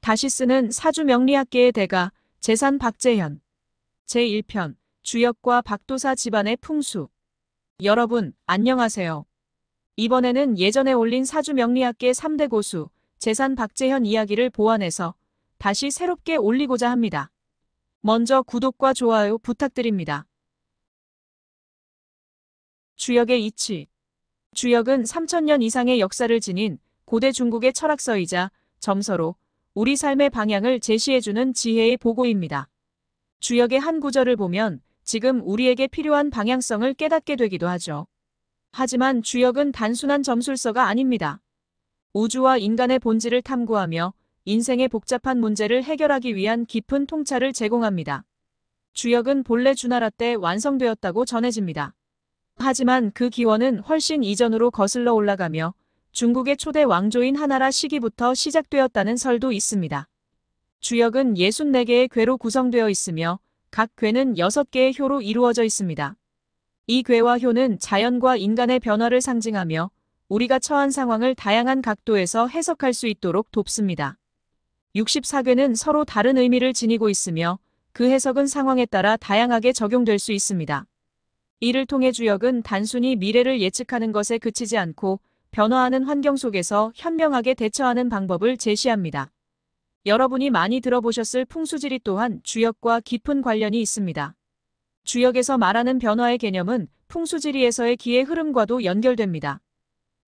다시 쓰는 사주명리학계의 대가 재산 박재현 제1편 주역과 박도사 집안의 풍수. 여러분 안녕하세요. 이번에는 예전에 올린 사주명리학계 3대 고수 재산 박재현 이야기를 보완해서 다시 새롭게 올리고자 합니다. 먼저 구독과 좋아요 부탁드립니다. 주역의 이치. 주역은 3000년 이상의 역사를 지닌 고대 중국의 철학서이자 점서로 우리 삶의 방향을 제시해주는 지혜의 보고입니다. 주역의 한 구절을 보면 지금 우리에게 필요한 방향성을 깨닫게 되기도 하죠. 하지만 주역은 단순한 점술서가 아닙니다. 우주와 인간의 본질을 탐구하며 인생의 복잡한 문제를 해결하기 위한 깊은 통찰을 제공합니다. 주역은 본래 주나라 때 완성되었다고 전해집니다. 하지만 그 기원은 훨씬 이전으로 거슬러 올라가며 중국의 초대 왕조인 하나라 시기부터 시작되었다는 설도 있습니다. 주역은 64개의 궤로 구성되어 있으며 각 궤는 6개의 효로 이루어져 있습니다. 이 궤와 효는 자연과 인간의 변화를 상징하며 우리가 처한 상황을 다양한 각도에서 해석할 수 있도록 돕습니다. 64궤는 서로 다른 의미를 지니고 있으며 그 해석은 상황에 따라 다양하게 적용될 수 있습니다. 이를 통해 주역은 단순히 미래를 예측하는 것에 그치지 않고 변화하는 환경 속에서 현명하게 대처하는 방법을 제시합니다. 여러분이 많이 들어보셨을 풍수지리 또한 주역과 깊은 관련이 있습니다. 주역에서 말하는 변화의 개념은 풍수지리에서의 기의 흐름과도 연결됩니다.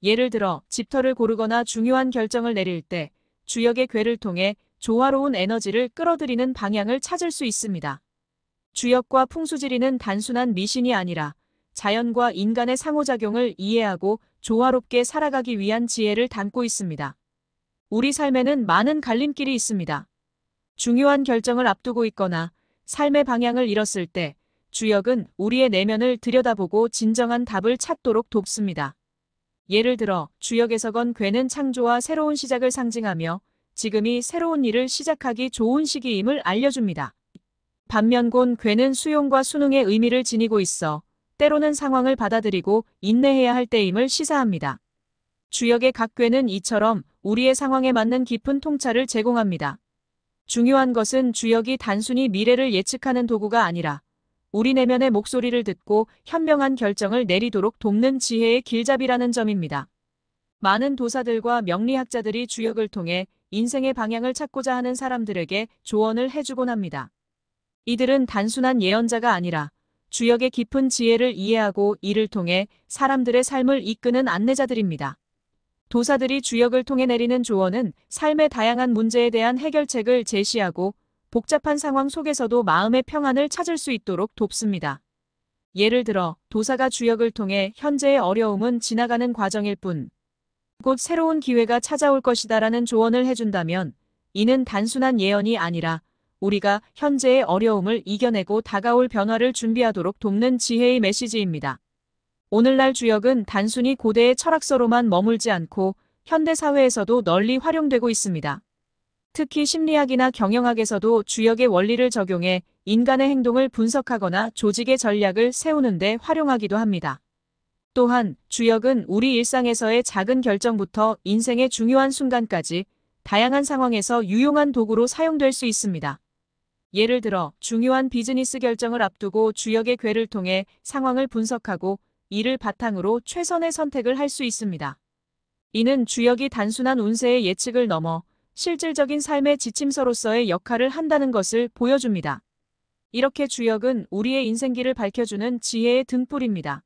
예를 들어 집터를 고르거나 중요한 결정을 내릴 때 주역의 궤를 통해 조화로운 에너지를 끌어들이는 방향을 찾을 수 있습니다. 주역과 풍수지리는 단순한 미신이 아니라 자연과 인간의 상호작용을 이해하고 조화롭게 살아가기 위한 지혜를 담고 있습니다. 우리 삶에는 많은 갈림길이 있습니다. 중요한 결정을 앞두고 있거나 삶의 방향을 잃었을 때 주역은 우리의 내면을 들여다보고 진정한 답을 찾도록 돕습니다. 예를 들어 주역에서 건 궤는 창조와 새로운 시작을 상징하며 지금이 새로운 일을 시작하기 좋은 시기임을 알려줍니다. 반면 곤 궤는 수용과 순응의 의미를 지니고 있어 때로는 상황을 받아들이고 인내해야 할 때임을 시사합니다. 주역의 각 궤는 이처럼 우리의 상황에 맞는 깊은 통찰을 제공합니다. 중요한 것은 주역이 단순히 미래를 예측하는 도구가 아니라 우리 내면의 목소리를 듣고 현명한 결정을 내리도록 돕는 지혜의 길잡이라는 점입니다. 많은 도사들과 명리학자들이 주역을 통해 인생의 방향을 찾고자 하는 사람들에게 조언을 해주곤 합니다. 이들은 단순한 예언자가 아니라 주역의 깊은 지혜를 이해하고 이를 통해 사람들의 삶을 이끄는 안내자들입니다. 도사들이 주역을 통해 내리는 조언은 삶의 다양한 문제에 대한 해결책을 제시하고 복잡한 상황 속에서도 마음의 평안을 찾을 수 있도록 돕습니다. 예를 들어 도사가 주역을 통해 현재의 어려움은 지나가는 과정일 뿐 곧 새로운 기회가 찾아올 것이다라는 조언을 해준다면 이는 단순한 예언이 아니라 우리가 현재의 어려움을 이겨내고 다가올 변화를 준비하도록 돕는 지혜의 메시지입니다. 오늘날 주역은 단순히 고대의 철학서로만 머물지 않고 현대 사회에서도 널리 활용되고 있습니다. 특히 심리학이나 경영학에서도 주역의 원리를 적용해 인간의 행동을 분석하거나 조직의 전략을 세우는 데 활용하기도 합니다. 또한 주역은 우리 일상에서의 작은 결정부터 인생의 중요한 순간까지 다양한 상황에서 유용한 도구로 사용될 수 있습니다. 예를 들어 중요한 비즈니스 결정을 앞두고 주역의 궤를 통해 상황을 분석하고 이를 바탕으로 최선의 선택을 할 수 있습니다. 이는 주역이 단순한 운세의 예측을 넘어 실질적인 삶의 지침서로서의 역할을 한다는 것을 보여줍니다. 이렇게 주역은 우리의 인생길을 밝혀주는 지혜의 등불입니다.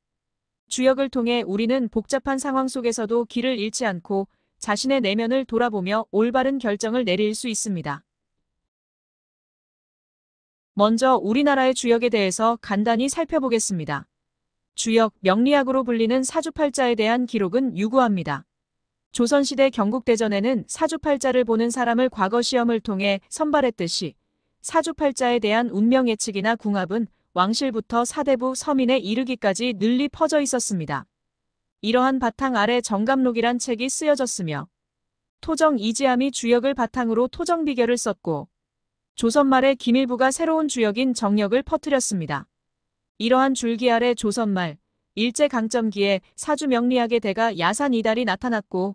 주역을 통해 우리는 복잡한 상황 속에서도 길을 잃지 않고 자신의 내면을 돌아보며 올바른 결정을 내릴 수 있습니다. 먼저 우리나라의 주역에 대해서 간단히 살펴보겠습니다. 주역, 명리학으로 불리는 사주팔자에 대한 기록은 유구합니다. 조선시대 경국대전에는 사주팔자를 보는 사람을 과거 시험을 통해 선발했듯이 사주팔자에 대한 운명 예측이나 궁합은 왕실부터 사대부 서민에 이르기까지 널리 퍼져 있었습니다. 이러한 바탕 아래 정감록이란 책이 쓰여졌으며 토정 이지함이 주역을 바탕으로 토정 비결을 썼고 조선 말에 김일부가 새로운 주역인 정력을 퍼뜨렸습니다. 이러한 줄기 아래 조선 말 일제강점기에 사주명리학의 대가 야산 이달이 나타났고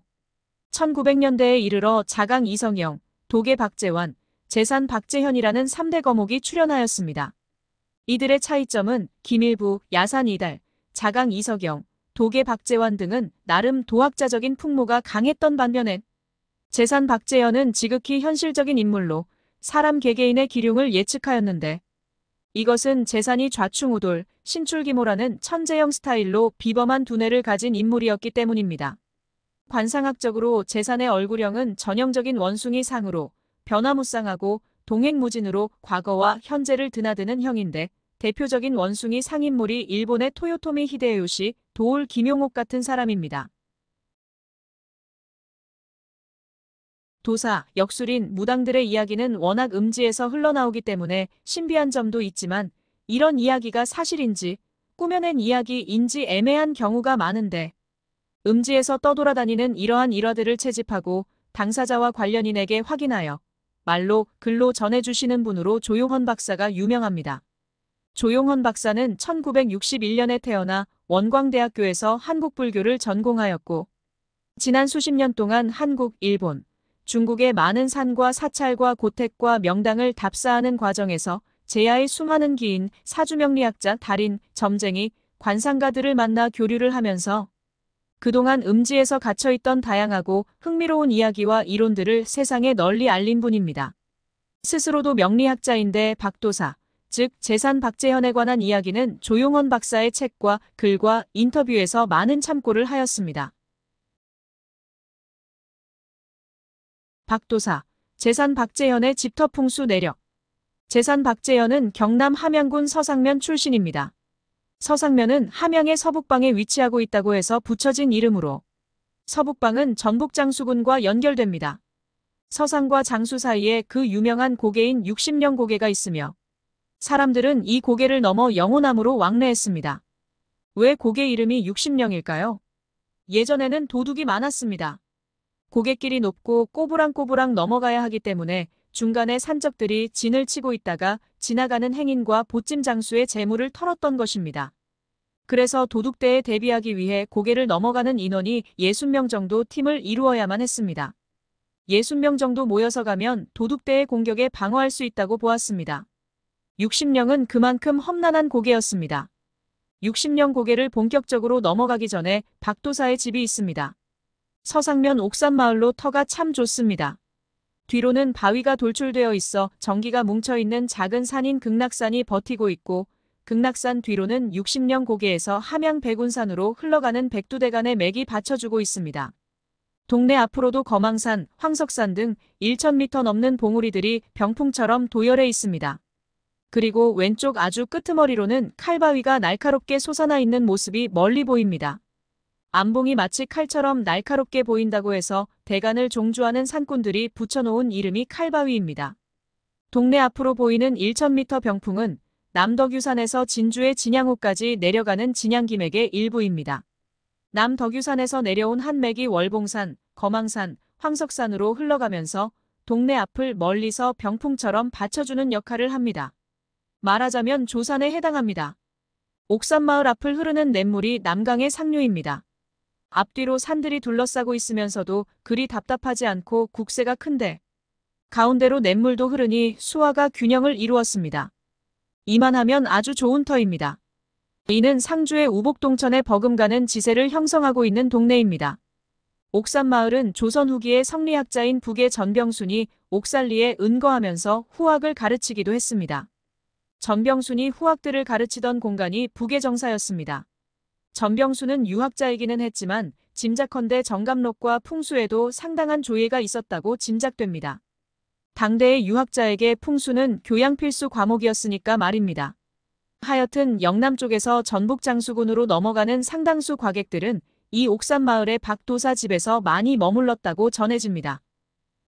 1900년대에 이르러 자강 이성영, 도계 박재환, 재산 박재현이라는 3대 거목이 출연하였습니다. 이들의 차이점은 김일부, 야산 이달, 자강 이석영, 도계 박재환 등은 나름 도학자적인 풍모가 강했던 반면에 재산 박재현은 지극히 현실적인 인물로 사람 개개인의 기륭을 예측하였는데 이것은 재산이 좌충우돌, 신출기모라는 천재형 스타일로 비범한 두뇌를 가진 인물이었기 때문입니다. 관상학적으로 재산의 얼굴형은 전형적인 원숭이 상으로 변화무쌍하고 동행무진으로 과거와 현재를 드나드는 형인데 대표적인 원숭이 상인물이 일본의 토요토미 히데요시, 도올 김용옥 같은 사람입니다. 도사, 역술인, 무당들의 이야기는 워낙 음지에서 흘러나오기 때문에 신비한 점도 있지만 이런 이야기가 사실인지 꾸며낸 이야기인지 애매한 경우가 많은데 음지에서 떠돌아다니는 이러한 일화들을 채집하고 당사자와 관련인에게 확인하여 말로, 글로 전해주시는 분으로 조용헌 박사가 유명합니다. 조용헌 박사는 1961년에 태어나 원광대학교에서 한국불교를 전공하였고 지난 수십 년 동안 한국, 일본, 중국의 많은 산과 사찰과 고택과 명당을 답사하는 과정에서 제야의 수많은 기인, 사주명리학자, 달인, 점쟁이, 관상가들을 만나 교류를 하면서 그동안 음지에서 갇혀있던 다양하고 흥미로운 이야기와 이론들을 세상에 널리 알린 분입니다. 스스로도 명리학자인데 박도사, 즉 재산 박재현에 관한 이야기는 조용헌 박사의 책과 글과 인터뷰에서 많은 참고를 하였습니다. 박도사, 재산 박재현의 집터풍수 내력. 재산 박재현은 경남 함양군 서상면 출신입니다. 서상면은 함양의 서북방에 위치하고 있다고 해서 붙여진 이름으로 서북방은 전북 장수군과 연결됩니다. 서상과 장수 사이에 그 유명한 고개인 60령 고개가 있으며 사람들은 이 고개를 넘어 영호남으로 왕래했습니다. 왜 고개 이름이 60령일까요? 예전에는 도둑이 많았습니다. 고갯길이 높고 꼬부랑꼬부랑 넘어가야 하기 때문에 중간에 산적들이 진을 치고 있다가 지나가는 행인과 보찜 장수의 재물을 털었던 것입니다. 그래서 도둑대에 대비하기 위해 고개를 넘어가는 인원이 60명 정도 팀을 이루어야만 했습니다. 60명 정도 모여서 가면 도둑대의 공격에 방어할 수 있다고 보았습니다. 60령은 그만큼 험난한 고개였습니다. 60령 고개를 본격적으로 넘어가기 전에 박도사의 집이 있습니다. 서상면 옥산마을로 터가 참 좋습니다. 뒤로는 바위가 돌출되어 있어 전기가 뭉쳐있는 작은 산인 극락산이 버티고 있고 극락산 뒤로는 60령 고개에서 함양 백운산으로 흘러가는 백두대간의 맥이 받쳐주고 있습니다. 동네 앞으로도 거망산, 황석산 등 1000m 넘는 봉우리들이 병풍처럼 도열해 있습니다. 그리고 왼쪽 아주 끄트머리로는 칼바위가 날카롭게 솟아나 있는 모습이 멀리 보입니다. 안봉이 마치 칼처럼 날카롭게 보인다고 해서 대간을 종주하는 산꾼들이 붙여놓은 이름이 칼바위입니다. 동네 앞으로 보이는 1000m 병풍은 남덕유산에서 진주의 진양호까지 내려가는 진양기맥의 일부입니다. 남덕유산에서 내려온 한 맥이 월봉산, 거망산, 황석산으로 흘러가면서 동네 앞을 멀리서 병풍처럼 받쳐주는 역할을 합니다. 말하자면 조산에 해당합니다. 옥산마을 앞을 흐르는 냇물이 남강의 상류입니다. 앞뒤로 산들이 둘러싸고 있으면서도 그리 답답하지 않고 국세가 큰데 가운데로 냇물도 흐르니 수화가 균형을 이루었습니다. 이만하면 아주 좋은 터입니다. 이는 상주의 우복동천에 버금가는 지세를 형성하고 있는 동네입니다. 옥산마을은 조선 후기의 성리학자인 북의 전병순이 옥살리에 은거하면서 후학을 가르치기도 했습니다. 전병순이 후학들을 가르치던 공간이 북의 정사였습니다. 전병순은 유학자이기는 했지만 짐작컨대 정감록과 풍수에도 상당한 조예가 있었다고 짐작됩니다. 당대의 유학자에게 풍수는 교양 필수 과목이었으니까 말입니다. 하여튼 영남 쪽에서 전북 장수군으로 넘어가는 상당수 과객들은 이 옥산마을의 박도사 집에서 많이 머물렀다고 전해집니다.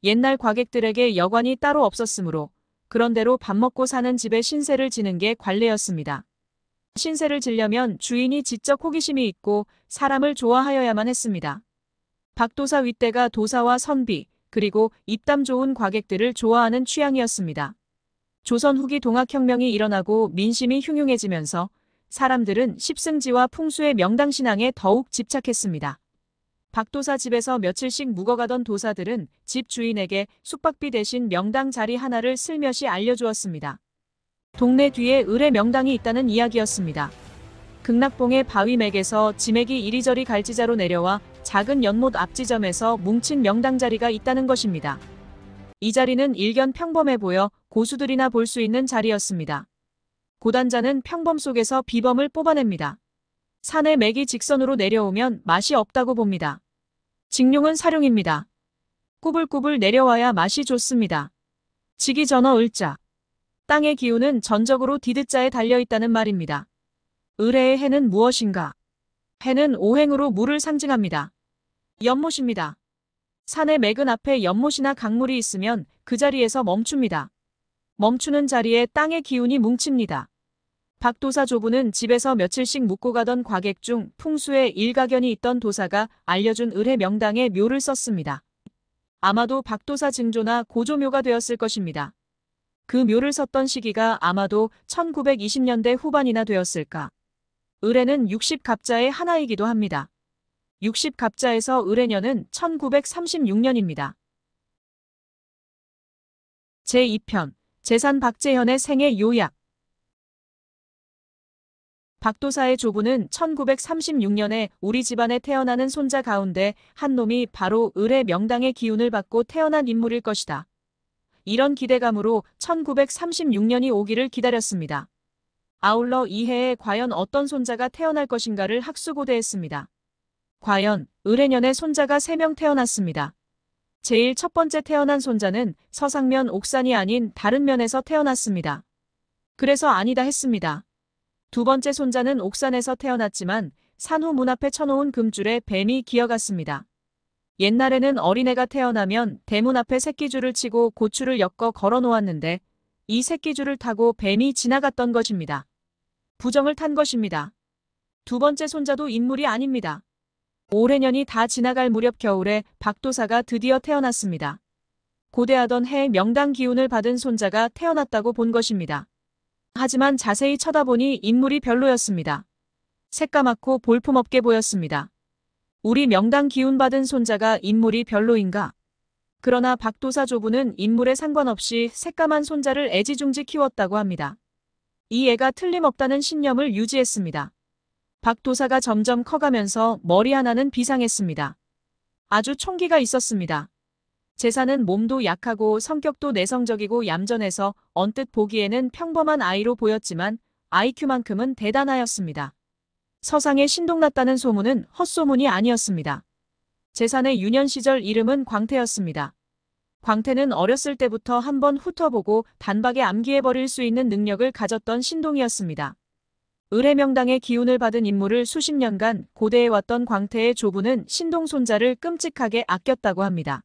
옛날 과객들에게 여관이 따로 없었으므로 그런대로 밥 먹고 사는 집에 신세를 지는 게 관례였습니다. 신세를 지려면 주인이 지적 호기심이 있고 사람을 좋아하여야만 했습니다. 박도사 윗대가 도사와 선비, 그리고 입담 좋은 과객들을 좋아하는 취향이었습니다. 조선 후기 동학혁명이 일어나고 민심이 흉흉해지면서 사람들은 십승지와 풍수의 명당신앙에 더욱 집착했습니다. 박도사 집에서 며칠씩 묵어가던 도사들은 집 주인에게 숙박비 대신 명당 자리 하나를 슬며시 알려주었습니다. 동네 뒤에 을의 명당이 있다는 이야기였습니다. 극락봉의 바위맥에서 지맥이 이리저리 갈지자로 내려와 작은 연못 앞지점에서 뭉친 명당 자리가 있다는 것입니다. 이 자리는 일견 평범해 보여 고수들이나 볼 수 있는 자리였습니다. 고단자는 평범 속에서 비범을 뽑아냅니다. 산의 맥이 직선으로 내려오면 맛이 없다고 봅니다. 직룡은 사룡입니다. 꾸불꾸불 내려와야 맛이 좋습니다. 지기 전어 을자. 땅의 기운은 전적으로 디귿자에 달려있다는 말입니다. 을해의 해는 무엇인가? 해는 오행으로 물을 상징합니다. 연못입니다. 산의 맥은 앞에 연못이나 강물이 있으면 그 자리에서 멈춥니다. 멈추는 자리에 땅의 기운이 뭉칩니다. 박도사 조부는 집에서 며칠씩 묵고 가던 과객 중 풍수에 일가견이 있던 도사가 알려준 을의 명당에 묘를 썼습니다. 아마도 박도사 증조나 고조묘가 되었을 것입니다. 그 묘를 썼던 시기가 아마도 1920년대 후반이나 되었을까. 을해는 60갑자의 하나이기도 합니다. 60갑자에서 을해년은 1936년입니다. 제2편 재산 박재현의 생애 요약. 박도사의 조부는 1936년에 우리 집안에 태어나는 손자 가운데 한 놈이 바로 을의 명당의 기운을 받고 태어난 인물일 것이다. 이런 기대감으로 1936년이 오기를 기다렸습니다. 아울러 이 해에 과연 어떤 손자가 태어날 것인가를 학수고대했습니다. 과연 을해년에 손자가 3명 태어났습니다. 제일 첫 번째 태어난 손자는 서상면 옥산이 아닌 다른 면에서 태어났습니다. 그래서 아니다 했습니다. 두 번째 손자는 옥산에서 태어났지만 산후 문 앞에 쳐놓은 금줄에 뱀이 기어갔습니다. 옛날에는 어린애가 태어나면 대문 앞에 새끼줄을 치고 고추를 엮어 걸어놓았는데 이 새끼줄을 타고 뱀이 지나갔던 것입니다. 부정을 탄 것입니다. 두 번째 손자도 인물이 아닙니다. 올해년이 다 지나갈 무렵 겨울에 박도사가 드디어 태어났습니다. 고대하던 해의 명당 기운을 받은 손자가 태어났다고 본 것입니다. 하지만 자세히 쳐다보니 인물이 별로였습니다. 새까맣고 볼품없게 보였습니다. 우리 명당 기운 받은 손자가 인물이 별로인가? 그러나 박도사 조부는 인물에 상관없이 새까만 손자를 애지중지 키웠다고 합니다. 이 애가 틀림없다는 신념을 유지했습니다. 박도사가 점점 커가면서 머리 하나는 비상했습니다. 아주 총기가 있었습니다. 재산은 몸도 약하고 성격도 내성적이고 얌전해서 언뜻 보기에는 평범한 아이로 보였지만 IQ만큼은 대단하였습니다. 서상에 신동났다는 소문은 헛소문이 아니었습니다. 재산의 유년 시절 이름은 광태였습니다. 광태는 어렸을 때부터 한번 훑어보고 단박에 암기해버릴 수 있는 능력을 가졌던 신동이었습니다. 을해명당의 기운을 받은 인물을 수십 년간 고대해왔던 광태의 조부는 신동 손자를 끔찍하게 아꼈다고 합니다.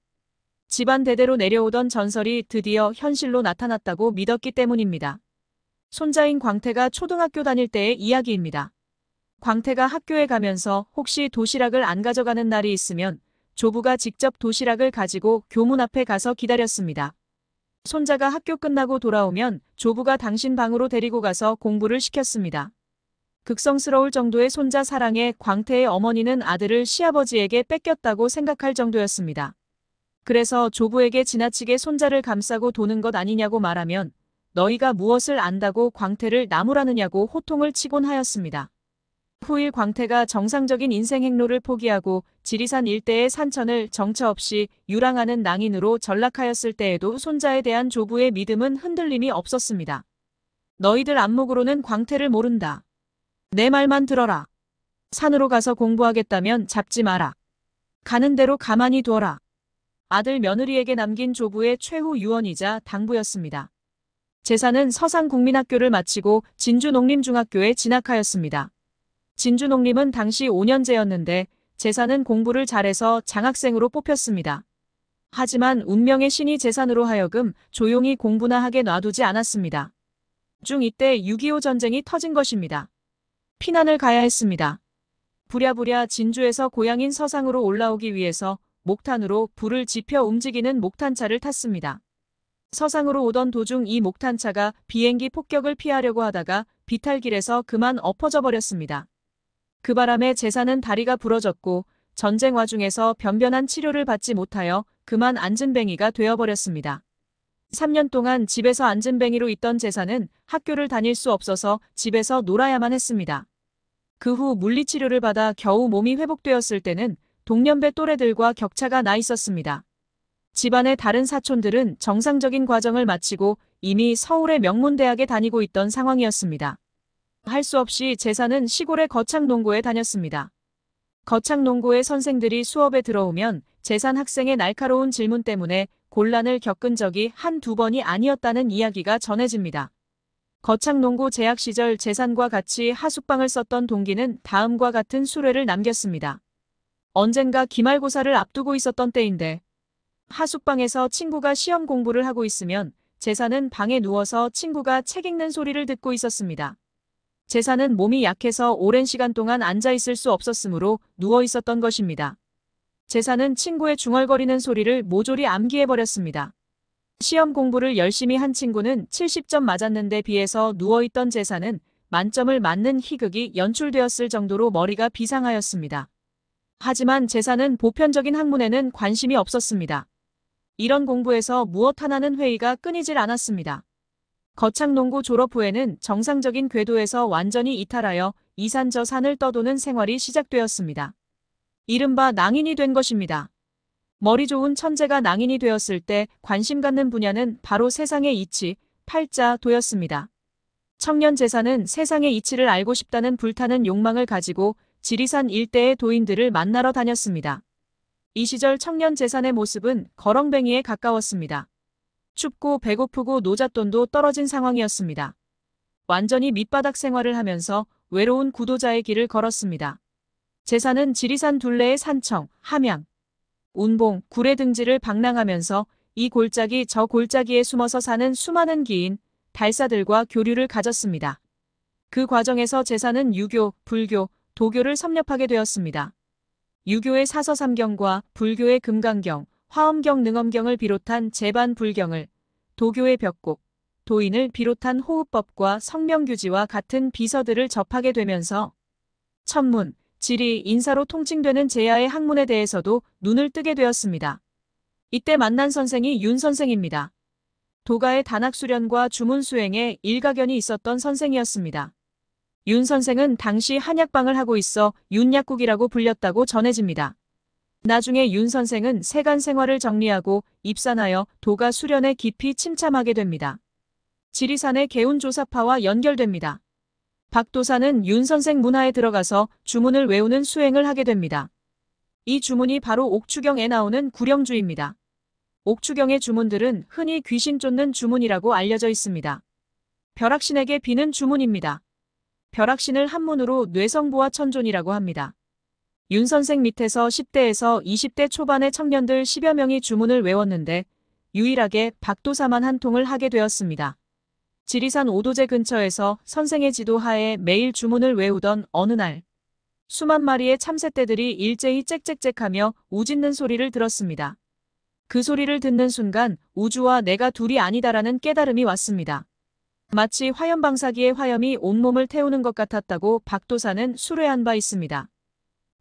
집안 대대로 내려오던 전설이 드디어 현실로 나타났다고 믿었기 때문입니다. 손자인 광태가 초등학교 다닐 때의 이야기입니다. 광태가 학교에 가면서 혹시 도시락을 안 가져가는 날이 있으면 조부가 직접 도시락을 가지고 교문 앞에 가서 기다렸습니다. 손자가 학교 끝나고 돌아오면 조부가 당신 방으로 데리고 가서 공부를 시켰습니다. 극성스러울 정도의 손자 사랑에 광태의 어머니는 아들을 시아버지에게 뺏겼다고 생각할 정도였습니다. 그래서 조부에게 지나치게 손자를 감싸고 도는 것 아니냐고 말하면 너희가 무엇을 안다고 광태를 나무라느냐고 호통을 치곤 하였습니다. 후일 광태가 정상적인 인생 행로를 포기하고 지리산 일대의 산천을 정처 없이 유랑하는 낭인으로 전락하였을 때에도 손자에 대한 조부의 믿음은 흔들림이 없었습니다. 너희들 안목으로는 광태를 모른다. 내 말만 들어라. 산으로 가서 공부하겠다면 잡지 마라. 가는 대로 가만히 두어라. 아들 며느리에게 남긴 조부의 최후 유언이자 당부였습니다. 재산은 서상국민학교를 마치고 진주농림중학교에 진학하였습니다. 진주농림은 당시 5년제였는데 재산은 공부를 잘해서 장학생으로 뽑혔습니다. 하지만 운명의 신이 재산으로 하여금 조용히 공부나 하게 놔두지 않았습니다. 이때 6.25 전쟁이 터진 것입니다. 피난을 가야 했습니다. 부랴부랴 진주에서 고향인 서상으로 올라오기 위해서 목탄으로 불을 지펴 움직이는 목탄차를 탔습니다. 서상으로 오던 도중 이 목탄차가 비행기 폭격을 피하려고 하다가 비탈길에서 그만 엎어져 버렸습니다. 그 바람에 재산은 다리가 부러졌고 전쟁 와중에서 변변한 치료를 받지 못하여 그만 안진뱅이가 되어버렸습니다. 3년 동안 집에서 안진뱅이로 있던 제사는 학교를 다닐 수 없어서 집에서 놀아야만 했습니다. 그 후 물리치료를 받아 겨우 몸이 회복되었을 때는 동년배 또래들과 격차가 나 있었습니다. 집안의 다른 사촌들은 정상적인 과정을 마치고 이미 서울의 명문대학에 다니고 있던 상황이었습니다. 할 수 없이 제사는 시골의 거창농고에 다녔습니다. 거창농고의 선생들이 수업에 들어오면 제산 학생의 날카로운 질문 때문에 곤란을 겪은 적이 한두 번이 아니었다는 이야기가 전해집니다. 거창농고 재학 시절 제산과 같이 하숙방을 썼던 동기는 다음과 같은 수레를 남겼습니다. 언젠가 기말고사를 앞두고 있었던 때인데 하숙방에서 친구가 시험 공부를 하고 있으면 제사는 방에 누워서 친구가 책 읽는 소리를 듣고 있었습니다. 제사는 몸이 약해서 오랜 시간 동안 앉아 있을 수 없었으므로 누워 있었던 것입니다. 제사는 친구의 중얼거리는 소리를 모조리 암기해버렸습니다. 시험 공부를 열심히 한 친구는 70점 맞았는데 비해서 누워있던 제사는 만점을 맞는 희극이 연출되었을 정도로 머리가 비상하였습니다. 하지만 제사는 보편적인 학문에는 관심이 없었습니다. 이런 공부에서 무엇 하나는 회의가 끊이질 않았습니다. 거창농고 졸업 후에는 정상적인 궤도에서 완전히 이탈하여 이산저산을 떠도는 생활이 시작되었습니다. 이른바 낭인이 된 것입니다. 머리 좋은 천재가 낭인이 되었을 때 관심 갖는 분야는 바로 세상의 이치, 팔자도였습니다. 청년 제사는 세상의 이치를 알고 싶다는 불타는 욕망을 가지고 지리산 일대의 도인들을 만나러 다녔습니다. 이 시절 청년 제산의 모습은 거렁뱅이에 가까웠습니다. 춥고 배고프고 노잣돈도 떨어진 상황이었습니다. 완전히 밑바닥 생활을 하면서 외로운 구도자의 길을 걸었습니다. 제사는 지리산 둘레의 산청, 함양, 운봉, 구례 등지를 방랑하면서 이 골짜기 저 골짜기에 숨어서 사는 수많은 기인, 달사들과 교류를 가졌습니다. 그 과정에서 제사는 유교, 불교, 도교를 섭렵하게 되었습니다. 유교의 사서삼경과 불교의 금강경, 화엄경, 능엄경을 비롯한 제반불경을, 도교의 벽곡, 도인을 비롯한 호흡법과 성명규지와 같은 비서들을 접하게 되면서 천문, 지리, 인사로 통칭되는 제야의 학문에 대해서도 눈을 뜨게 되었습니다. 이때 만난 선생이 윤 선생입니다. 도가의 단학수련과 주문수행에 일가견이 있었던 선생이었습니다. 윤 선생은 당시 한약방을 하고 있어 윤약국이라고 불렸다고 전해집니다. 나중에 윤 선생은 세간 생활을 정리하고 입산하여 도가 수련에 깊이 침참하게 됩니다. 지리산의 개운조사파와 연결됩니다. 박도사는 윤 선생 문화에 들어가서 주문을 외우는 수행을 하게 됩니다. 이 주문이 바로 옥추경에 나오는 구령주입니다. 옥추경의 주문들은 흔히 귀신 쫓는 주문이라고 알려져 있습니다. 벼락신에게 비는 주문입니다. 벼락신을 한문으로 뇌성보화 천존이라고 합니다. 윤 선생 밑에서 10대에서 20대 초반의 청년들 10여 명이 주문을 외웠는데 유일하게 박도사만 한 통을 하게 되었습니다. 지리산 오도제 근처에서 선생의 지도하에 매일 주문을 외우던 어느 날 수만 마리의 참새떼들이 일제히 짹짹짹하며 우짖는 소리를 들었습니다. 그 소리를 듣는 순간 우주와 내가 둘이 아니다라는 깨달음이 왔습니다. 마치 화염방사기의 화염이 온몸을 태우는 것 같았다고 박도사는 수뢰한 바 있습니다.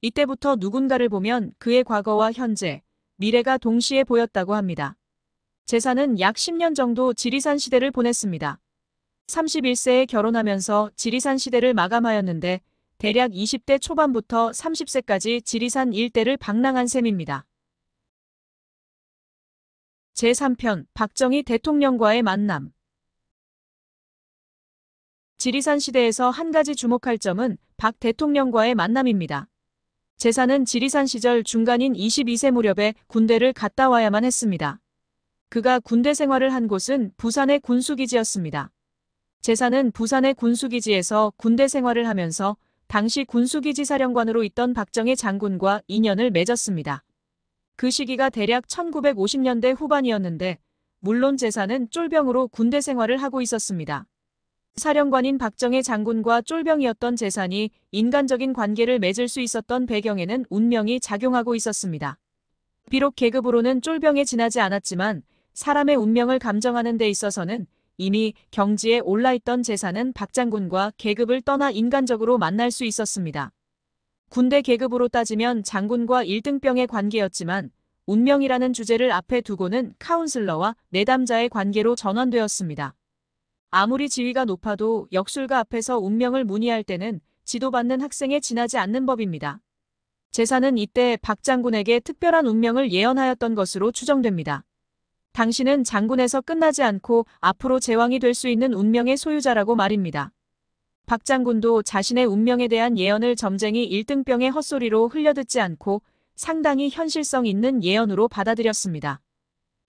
이때부터 누군가를 보면 그의 과거와 현재, 미래가 동시에 보였다고 합니다. 제사는 약 10년 정도 지리산 시대를 보냈습니다. 31세에 결혼하면서 지리산 시대를 마감하였는데 대략 20대 초반부터 30세까지 지리산 일대를 방랑한 셈입니다. 제3편 박정희 대통령과의 만남. 지리산 시대에서 한 가지 주목할 점은 박 대통령과의 만남입니다. 제사는 지리산 시절 중간인 22세 무렵에 군대를 갔다 와야만 했습니다. 그가 군대 생활을 한 곳은 부산의 군수기지였습니다. 제사는 부산의 군수기지에서 군대 생활을 하면서 당시 군수기지 사령관으로 있던 박정희 장군과 인연을 맺었습니다. 그 시기가 대략 1950년대 후반이었는데 물론 제사는 쫄병으로 군대 생활을 하고 있었습니다. 사령관인 박정희 장군과 쫄병이었던 제산이 인간적인 관계를 맺을 수 있었던 배경에는 운명이 작용하고 있었습니다. 비록 계급으로는 쫄병에 지나지 않았지만 사람의 운명을 감정하는 데 있어서는 이미 경지에 올라있던 제사는 박 장군과 계급을 떠나 인간적으로 만날 수 있었습니다. 군대 계급으로 따지면 장군과 1등병의 관계였지만 운명이라는 주제를 앞에 두고는 카운슬러와 내담자의 관계로 전환되었습니다. 아무리 지위가 높아도 역술가 앞에서 운명을 문의할 때는 지도받는 학생에 지나지 않는 법입니다. 제사는 이때 박 장군에게 특별한 운명을 예언하였던 것으로 추정됩니다. 당신은 장군에서 끝나지 않고 앞으로 제왕이 될 수 있는 운명의 소유자라고 말입니다. 박 장군도 자신의 운명에 대한 예언을 점쟁이 1등병의 헛소리로 흘려듣지 않고 상당히 현실성 있는 예언으로 받아들였습니다.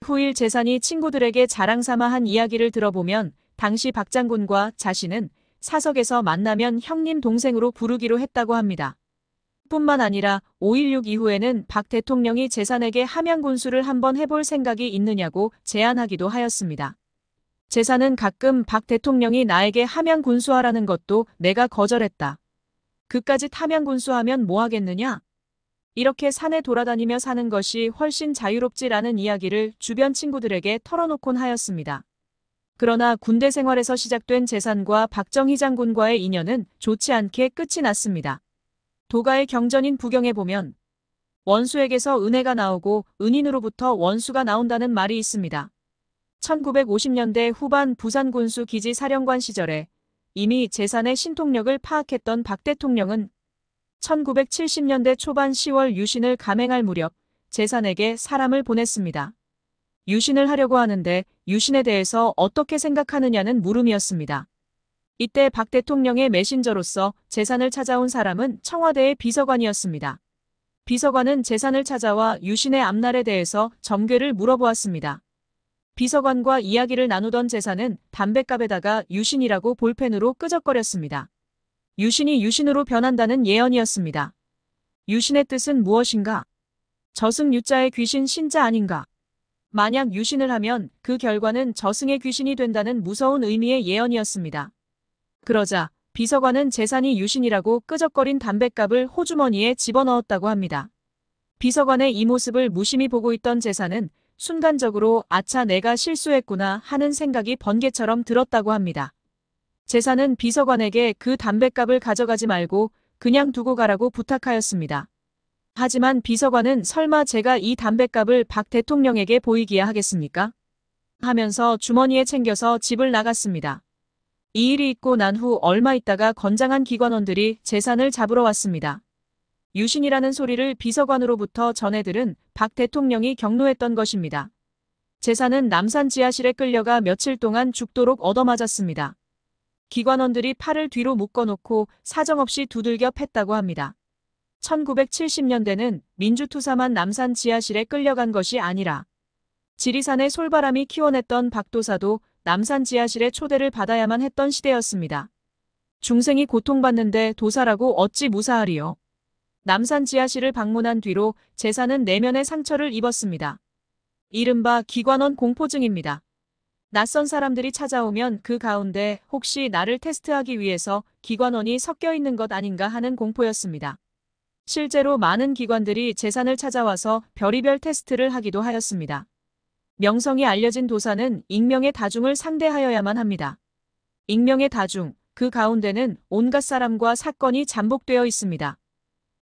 후일 제산이 친구들에게 자랑삼아 한 이야기를 들어보면 당시 박 장군과 자신은 사석에서 만나면 형님 동생으로 부르기로 했다고 합니다. 뿐만 아니라 5.16 이후에는 박 대통령이 제산에게 함양군수를 한번 해볼 생각이 있느냐고 제안하기도 하였습니다. 제산은 가끔 박 대통령이 나에게 함양군수하라는 것도 내가 거절했다. 그까짓 함양군수하면 뭐 하겠느냐? 이렇게 산에 돌아다니며 사는 것이 훨씬 자유롭지라는 이야기를 주변 친구들에게 털어놓곤 하였습니다. 그러나 군대 생활에서 시작된 제산과 박정희 장군과의 인연은 좋지 않게 끝이 났습니다. 도가의 경전인 부경에 보면 원수에게서 은혜가 나오고 은인으로부터 원수가 나온다는 말이 있습니다. 1950년대 후반 부산군수 기지 사령관 시절에 이미 제산의 신통력을 파악했던 박 대통령은 1970년대 초반 10월 유신을 감행할 무렵 제산에게 사람을 보냈습니다. 유신을 하려고 하는데 유신에 대해서 어떻게 생각하느냐는 물음이었습니다. 이때 박 대통령의 메신저로서 제산을 찾아온 사람은 청와대의 비서관이었습니다. 비서관은 제산을 찾아와 유신의 앞날에 대해서 점괘를 물어보았습니다. 비서관과 이야기를 나누던 제산은 담뱃갑에다가 유신이라고 볼펜으로 끄적거렸습니다. 유신이 유신으로 변한다는 예언이었습니다. 유신의 뜻은 무엇인가? 저승 유자의 귀신 신자 아닌가? 만약 유신을 하면 그 결과는 저승의 귀신이 된다는 무서운 의미의 예언이었습니다. 그러자 비서관은 제산이 유신이라고 끄적거린 담뱃갑을 호주머니에 집어넣었다고 합니다. 비서관의 이 모습을 무심히 보고 있던 제산은 순간적으로 아차 내가 실수했구나 하는 생각이 번개처럼 들었다고 합니다. 제산은 비서관에게 그 담뱃갑을 가져가지 말고 그냥 두고 가라고 부탁하였습니다. 하지만 비서관은 설마 제가 이 담뱃갑을 박 대통령에게 보이기야 하겠습니까? 하면서 주머니에 챙겨서 집을 나갔습니다. 이 일이 있고 난 후 얼마 있다가 건장한 기관원들이 제산을 잡으러 왔습니다. 유신이라는 소리를 비서관으로부터 전해들은 박 대통령이 경로했던 것입니다. 제산은 남산 지하실에 끌려가 며칠 동안 죽도록 얻어맞았습니다. 기관원들이 팔을 뒤로 묶어놓고 사정없이 두들겨 팼다고 합니다. 1970년대는 민주투사만 남산 지하실에 끌려간 것이 아니라 지리산의 솔바람이 키워냈던 박도사도 남산 지하실에 초대를 받아야만 했던 시대였습니다. 중생이 고통받는데 도사라고 어찌 무사하리요. 남산 지하실을 방문한 뒤로 제산은 내면의 상처를 입었습니다. 이른바 기관원 공포증입니다. 낯선 사람들이 찾아오면 그 가운데 혹시 나를 테스트하기 위해서 기관원이 섞여 있는 것 아닌가 하는 공포였습니다. 실제로 많은 기관들이 제산을 찾아와서 별의별 테스트를 하기도 하였습니다. 명성이 알려진 도사는 익명의 다중을 상대하여야만 합니다. 익명의 다중, 그 가운데는 온갖 사람과 사건이 잠복되어 있습니다.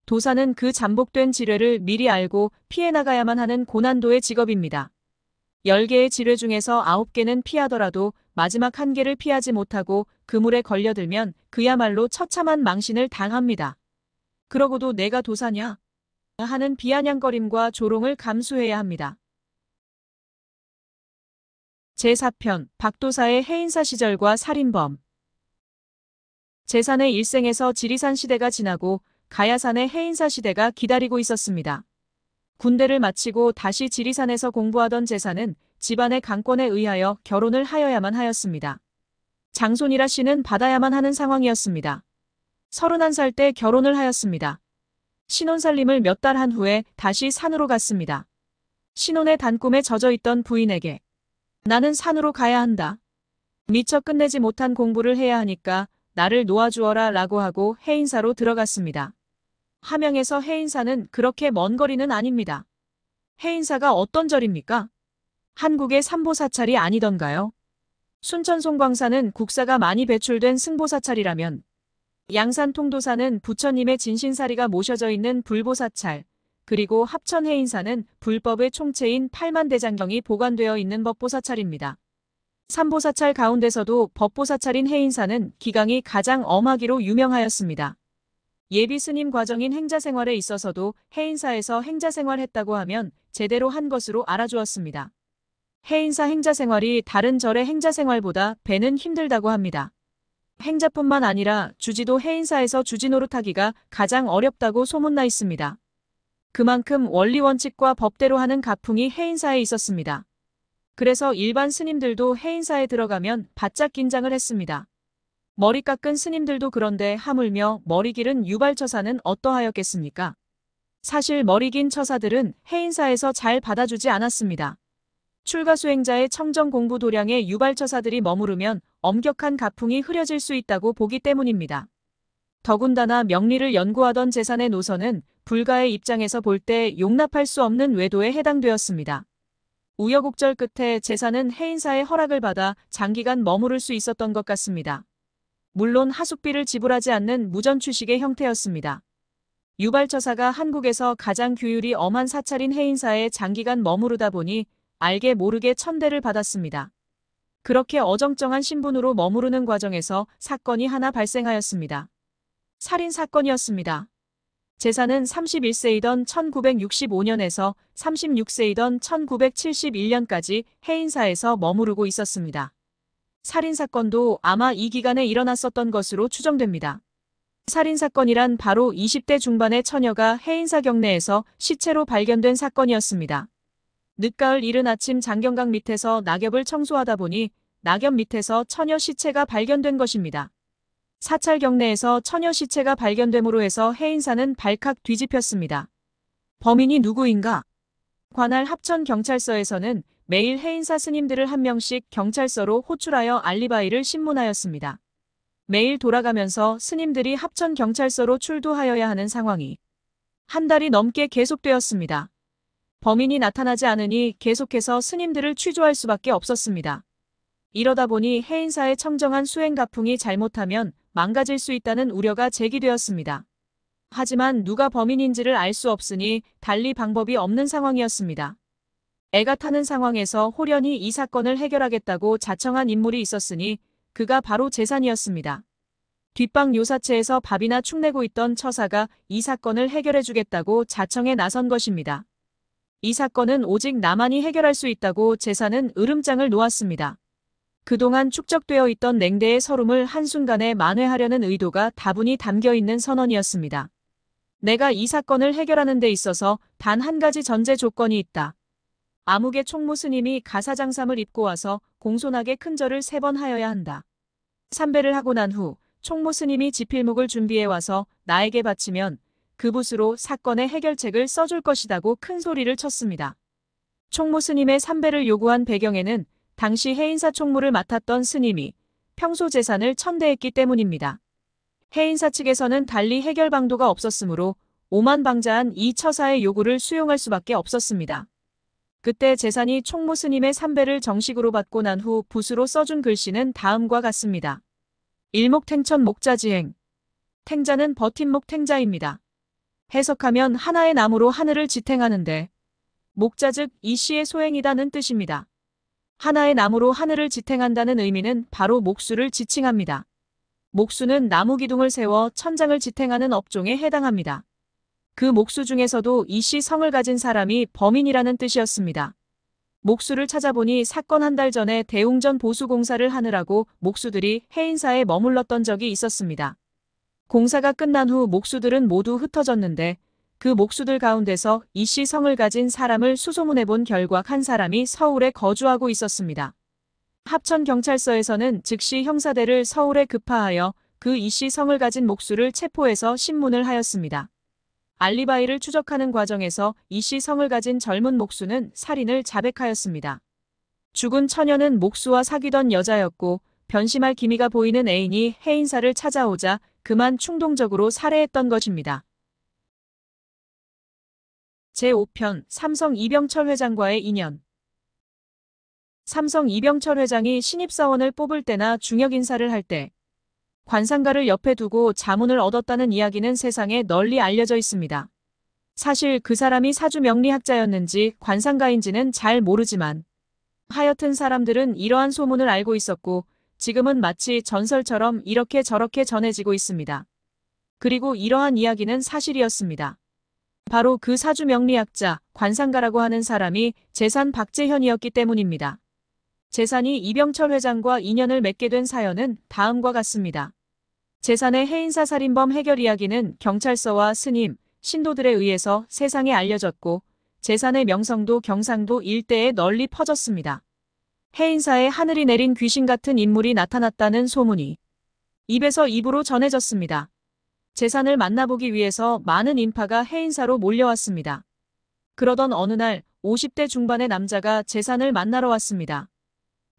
도사는 그 잠복된 지뢰를 미리 알고 피해 나가야만 하는 고난도의 직업입니다. 10개의 지뢰 중에서 9개는 피하더라도 마지막 1개를 피하지 못하고 그물에 걸려들면 그야말로 처참한 망신을 당합니다. 그러고도 내가 도사냐? 하는 비아냥거림과 조롱을 감수해야 합니다. 제4편 박도사의 해인사 시절과 살인범. 제산의 일생에서 지리산 시대가 지나고 가야산의 해인사 시대가 기다리고 있었습니다. 군대를 마치고 다시 지리산에서 공부하던 제산은 집안의 강권에 의하여 결혼을 하여야만 하였습니다. 장손이라 씨는 받아야만 하는 상황이었습니다. 31살 때 결혼을 하였습니다. 신혼살림을 몇 달 한 후에 다시 산으로 갔습니다. 신혼의 단꿈에 젖어있던 부인에게 나는 산으로 가야 한다. 미처 끝내지 못한 공부를 해야 하니까 나를 놓아주어라 라고 하고 해인사로 들어갔습니다. 함양에서 해인사는 그렇게 먼 거리는 아닙니다. 해인사가 어떤 절입니까? 한국의 삼보사찰이 아니던가요? 순천 송광사는 국사가 많이 배출된 승보사찰이라면 양산 통도사는 부처님의 진신사리가 모셔져 있는 불보사찰, 그리고 합천 해인사는 불법의 총체인 팔만대장경이 보관되어 있는 법보사찰입니다. 삼보사찰 가운데서도 법보사찰인 해인사는 기강이 가장 엄하기로 유명하였습니다. 예비 스님 과정인 행자생활에 있어서도 해인사에서 행자생활했다고 하면 제대로 한 것으로 알아주었습니다. 해인사 행자생활이 다른 절의 행자생활보다 배는 힘들다고 합니다. 행자뿐만 아니라 주지도 해인사에서 주지 노릇하기가 가장 어렵다고 소문나 있습니다. 그만큼 원리원칙과 법대로 하는 가풍이 해인사에 있었습니다. 그래서 일반 스님들도 해인사에 들어가면 바짝 긴장을 했습니다. 머리 깎은 스님들도 그런데 하물며 머리 기른 유발처사는 어떠하였겠습니까? 사실 머리 긴 처사들은 해인사에서 잘 받아주지 않았습니다. 출가수행자의 청정 공부 도량에 유발처사들이 머무르면 엄격한 가풍이 흐려질 수 있다고 보기 때문입니다. 더군다나 명리를 연구하던 제산의 노선은 불가의 입장에서 볼 때 용납할 수 없는 외도에 해당되었습니다. 우여곡절 끝에 제산은 해인사의 허락을 받아 장기간 머무를 수 있었던 것 같습니다. 물론 하숙비를 지불하지 않는 무전취식의 형태였습니다. 유발처사가 한국에서 가장 규율이 엄한 사찰인 해인사에 장기간 머무르다 보니 알게 모르게 천대를 받았습니다. 그렇게 어정쩡한 신분으로 머무르는 과정에서 사건이 하나 발생하였습니다. 살인 사건이었습니다. 제사는 31세이던 1965년에서 36세이던 1971년까지 해인사에서 머무르고 있었습니다. 살인사건도 아마 이 기간에 일어났었던 것으로 추정됩니다. 살인사건이란 바로 20대 중반의 처녀가 해인사 경내에서 시체로 발견된 사건이었습니다. 늦가을 이른 아침 장경각 밑에서 낙엽을 청소하다 보니 낙엽 밑에서 처녀 시체가 발견된 것입니다. 사찰 경내에서 처녀 시체가 발견됨으로 해서 해인사는 발칵 뒤집혔습니다. 범인이 누구인가? 관할 합천경찰서에서는 매일 해인사 스님들을 한 명씩 경찰서로 호출하여 알리바이를 신문하였습니다. 매일 돌아가면서 스님들이 합천경찰서로 출두하여야 하는 상황이 한 달이 넘게 계속되었습니다. 범인이 나타나지 않으니 계속해서 스님들을 취조할 수밖에 없었습니다. 이러다 보니 해인사의 청정한 수행 가풍이 잘못하면 망가질 수 있다는 우려가 제기되었습니다. 하지만 누가 범인인지를 알 수 없으니 달리 방법이 없는 상황이었습니다. 애가 타는 상황에서 홀연히 이 사건을 해결하겠다고 자청한 인물이 있었으니 그가 바로 제산이었습니다. 뒷방 요사체에서 밥이나 축내고 있던 처사가 이 사건을 해결해주겠다고 자청에 나선 것입니다. 이 사건은 오직 나만이 해결할 수 있다고 제산은 으름장을 놓았습니다. 그동안 축적되어 있던 냉대의 서름을 한순간에 만회하려는 의도가 다분히 담겨있는 선언이었습니다. 내가 이 사건을 해결하는 데 있어서 단 한 가지 전제 조건이 있다. 아무개 총무 스님이 가사장삼을 입고 와서 공손하게 큰 절을 3번 하여야 한다. 삼배를 하고 난 후 총무 스님이 지필묵을 준비해 와서 나에게 바치면 그 붓으로 사건의 해결책을 써줄 것이다고 큰 소리를 쳤습니다. 총무 스님의 삼배를 요구한 배경에는 당시 해인사 총무를 맡았던 스님이 평소 재산을 천대했기 때문입니다. 해인사 측에서는 달리 해결 방도가 없었으므로 오만방자한 이 처사의 요구를 수용할 수밖에 없었습니다. 그때 제산이 총무 스님의 삼배를 정식으로 받고 난 후 붓으로 써준 글씨는 다음과 같습니다. 일목탱천 목자지행. 탱자는 버팀목 탱자입니다. 해석하면 하나의 나무로 하늘을 지탱하는데 목자 즉 이씨의 소행이다는 뜻입니다. 하나의 나무로 하늘을 지탱한다는 의미는 바로 목수를 지칭합니다. 목수는 나무 기둥을 세워 천장을 지탱하는 업종에 해당합니다. 그 목수 중에서도 이씨 성을 가진 사람이 범인이라는 뜻이었습니다. 목수를 찾아보니 사건 한 달 전에 대웅전 보수공사를 하느라고 목수들이 해인사에 머물렀던 적이 있었습니다. 공사가 끝난 후 목수들은 모두 흩어졌는데 그 목수들 가운데서 이씨 성을 가진 사람을 수소문해 본 결과 한 사람이 서울에 거주하고 있었습니다. 합천경찰서에서는 즉시 형사대를 서울에 급파하여 그 이씨 성을 가진 목수를 체포해서 신문을 하였습니다. 알리바이를 추적하는 과정에서 이씨 성을 가진 젊은 목수는 살인을 자백하였습니다. 죽은 처녀는 목수와 사귀던 여자였고 변심할 기미가 보이는 애인이 해인사를 찾아오자 그만 충동적으로 살해했던 것입니다. 제5편 삼성 이병철 회장과의 인연. 삼성 이병철 회장이 신입사원을 뽑을 때나 중역 인사를 할 때 관상가를 옆에 두고 자문을 얻었다는 이야기는 세상에 널리 알려져 있습니다. 사실 그 사람이 사주 명리학자였는지 관상가인지는 잘 모르지만 하여튼 사람들은 이러한 소문을 알고 있었고 지금은 마치 전설처럼 이렇게 저렇게 전해지고 있습니다. 그리고 이러한 이야기는 사실이었습니다. 바로 그 사주 명리학자, 관상가라고 하는 사람이 재산 박재현이었기 때문입니다. 재산이 이병철 회장과 인연을 맺게 된 사연은 다음과 같습니다. 재산의 해인사 살인범 해결 이야기는 경찰서와 스님, 신도들에 의해서 세상에 알려졌고 재산의 명성도 경상도 일대에 널리 퍼졌습니다. 해인사에 하늘이 내린 귀신 같은 인물이 나타났다는 소문이 입에서 입으로 전해졌습니다. 재산을 만나보기 위해서 많은 인파가 해인사로 몰려왔습니다. 그러던 어느 날 50대 중반의 남자가 재산을 만나러 왔습니다.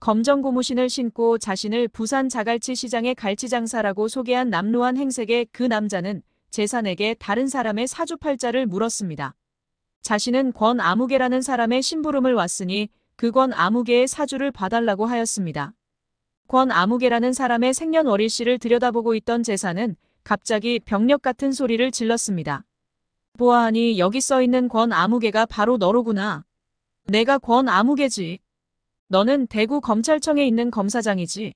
검정 고무신을 신고 자신을 부산 자갈치 시장의 갈치장사라고 소개한 남루한 행색의 그 남자는 재산에게 다른 사람의 사주팔자를 물었습니다. 자신은 권아무개라는 사람의 심부름을 왔으니 그 권아무개의 사주를 봐달라고 하였습니다. 권아무개라는 사람의 생년월일씨를 들여다보고 있던 재산은 갑자기 병력 같은 소리를 질렀습니다. 보아하니 여기 써있는 권아무개가 바로 너로구나. 내가 권아무개지. 너는 대구 검찰청에 있는 검사장이지.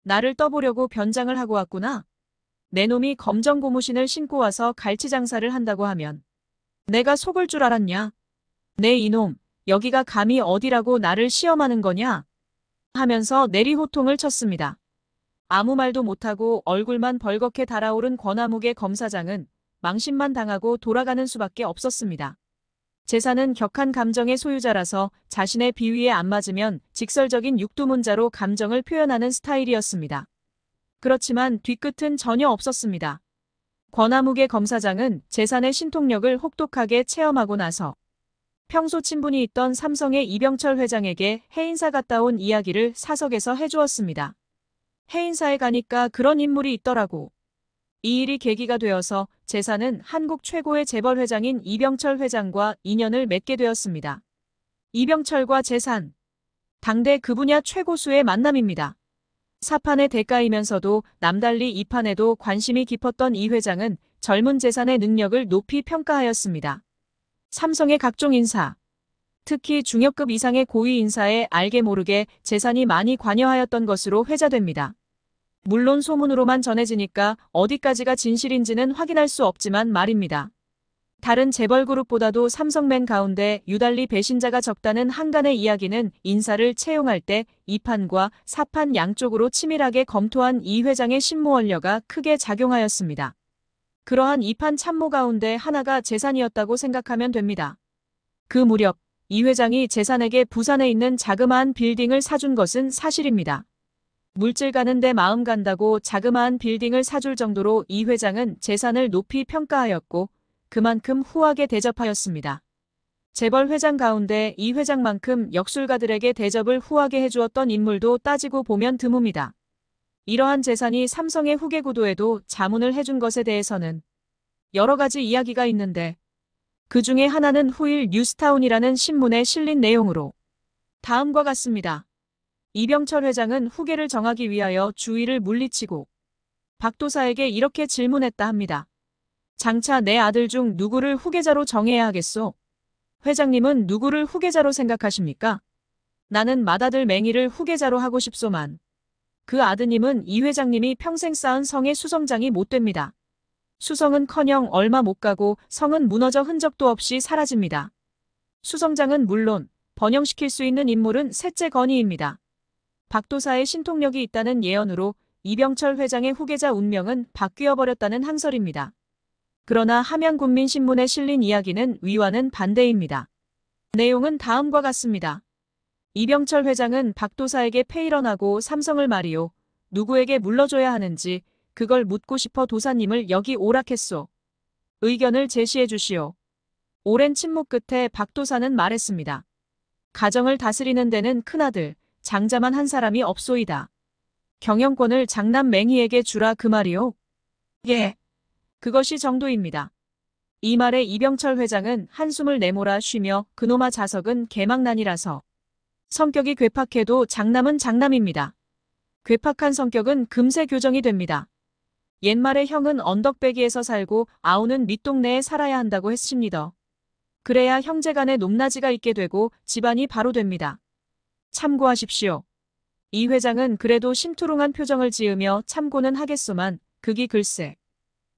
나를 떠보려고 변장을 하고 왔구나. 내 놈이 검정 고무신을 신고 와서 갈치 장사를 한다고 하면 내가 속을 줄 알았냐? 내 이놈, 여기가 감히 어디라고 나를 시험하는 거냐? 하면서 내리호통을 쳤습니다. 아무 말도 못하고 얼굴만 벌겋게 달아오른 권아무개 검사장은 망신만 당하고 돌아가는 수밖에 없었습니다. 재산은 격한 감정의 소유자라서 자신의 비위에 안 맞으면 직설적인 육두문자로 감정을 표현하는 스타일이었습니다. 그렇지만 뒤끝은 전혀 없었습니다. 권아무개 검사장은 재산의 신통력을 혹독하게 체험하고 나서 평소 친분이 있던 삼성의 이병철 회장에게 해인사 갔다 온 이야기를 사석에서 해주었습니다. 해인사에 가니까 그런 인물이 있더라고. 이 일이 계기가 되어서 재산은 한국 최고의 재벌 회장인 이병철 회장과 인연을 맺게 되었습니다. 이병철과 재산. 당대 그 분야 최고수의 만남입니다. 사판의 대가이면서도 남달리 이 판에도 관심이 깊었던 이 회장은 젊은 재산의 능력을 높이 평가하였습니다. 삼성의 각종 인사, 특히 중역급 이상의 고위 인사에 알게 모르게 재산이 많이 관여하였던 것으로 회자됩니다. 물론 소문으로만 전해지니까 어디까지가 진실인지는 확인할 수 없지만 말입니다. 다른 재벌 그룹보다도 삼성맨 가운데 유달리 배신자가 적다는 한간의 이야기는 인사를 채용할 때 2판과 4판 양쪽으로 치밀하게 검토한 이 회장의 신무원료가 크게 작용하였습니다. 그러한 2판 참모 가운데 하나가 재산이었다고 생각하면 됩니다. 그 무렵 이 회장이 재산에게 부산에 있는 자그마한 빌딩을 사준 것은 사실입니다. 물질 가는데 마음 간다고 자그마한 빌딩을 사줄 정도로 이 회장은 재산을 높이 평가하였고 그만큼 후하게 대접하였습니다. 재벌 회장 가운데 이 회장만큼 역술가들에게 대접을 후하게 해주었던 인물도 따지고 보면 드뭅니다. 이러한 재산이 삼성의 후계 구도에도 자문을 해준 것에 대해서는 여러 가지 이야기가 있는데 그 중에 하나는 후일 뉴스타운이라는 신문에 실린 내용으로 다음과 같습니다. 이병철 회장은 후계를 정하기 위하여 주위를 물리치고 박도사에게 이렇게 질문했다 합니다. 장차 내 아들 중 누구를 후계자로 정해야 하겠소? 회장님은 누구를 후계자로 생각하십니까? 나는 맏아들 맹이를 후계자로 하고 싶소만. 그 아드님은 이 회장님이 평생 쌓은 성의 수성장이 못 됩니다. 수성은커녕 얼마 못 가고 성은 무너져 흔적도 없이 사라집니다. 수성장은 물론 번영시킬 수 있는 인물은 셋째 건의입니다. 박도사의 신통력이 있다는 예언으로 이병철 회장의 후계자 운명은 바뀌어버렸다는 항설입니다. 그러나 함양군민신문에 실린 이야기는 위와는 반대입니다. 내용은 다음과 같습니다. 이병철 회장은 박도사에게 폐일언하고 삼성을 말이요. 누구에게 물러줘야 하는지 그걸 묻고 싶어 도사님을 여기 오락했소. 의견을 제시해 주시오. 오랜 침묵 끝에 박도사는 말했습니다. 가정을 다스리는 데는 큰아들, 장자만 한 사람이 없소이다. 경영권을 장남 맹희에게 주라 그 말이오. 예. 그것이 정도입니다. 이 말에 이병철 회장은 한숨을 내몰아 쉬며 그놈아 자석은 개망난이라서. 성격이 괴팍해도 장남은 장남입니다. 괴팍한 성격은 금세 교정이 됩니다. 옛말에 형은 언덕배기에서 살고 아우는 밑동네에 살아야 한다고 했습니다. 그래야 형제간의 높낮이가 있게 되고 집안이 바로 됩니다. 참고하십시오. 이 회장은 그래도 심투롱한 표정을 지으며 참고는 하겠소만 극이 글쎄.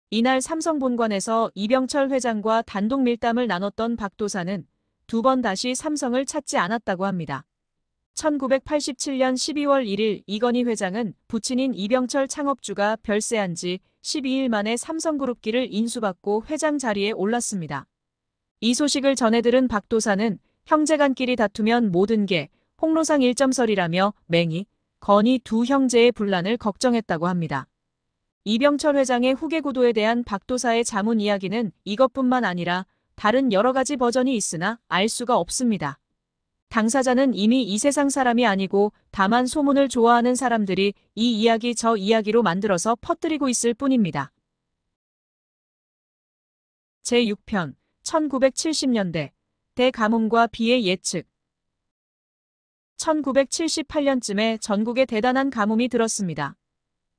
이날 삼성 본관에서 이병철 회장과 단독 밀담을 나눴던 박도사는 두 번 다시 삼성을 찾지 않았다고 합니다. 1987년 12월 1일 이건희 회장은 부친인 이병철 창업주가 별세한 지 12일 만에 삼성그룹기를 인수받고 회장 자리에 올랐습니다. 이 소식을 전해들은 박도사는 형제간끼리 다투면 모든 게 홍로상 일점설이라며 맹희, 건희 두 형제의 분란을 걱정했다고 합니다. 이병철 회장의 후계 구도에 대한 박도사의 자문 이야기는 이것뿐만 아니라 다른 여러 가지 버전이 있으나 알 수가 없습니다. 당사자는 이미 이 세상 사람이 아니고 다만 소문을 좋아하는 사람들이 이 이야기 저 이야기로 만들어서 퍼뜨리고 있을 뿐입니다. 제6편 1970년대 대가뭄과 비의 예측 1978년쯤에 전국에 대단한 가뭄이 들었습니다.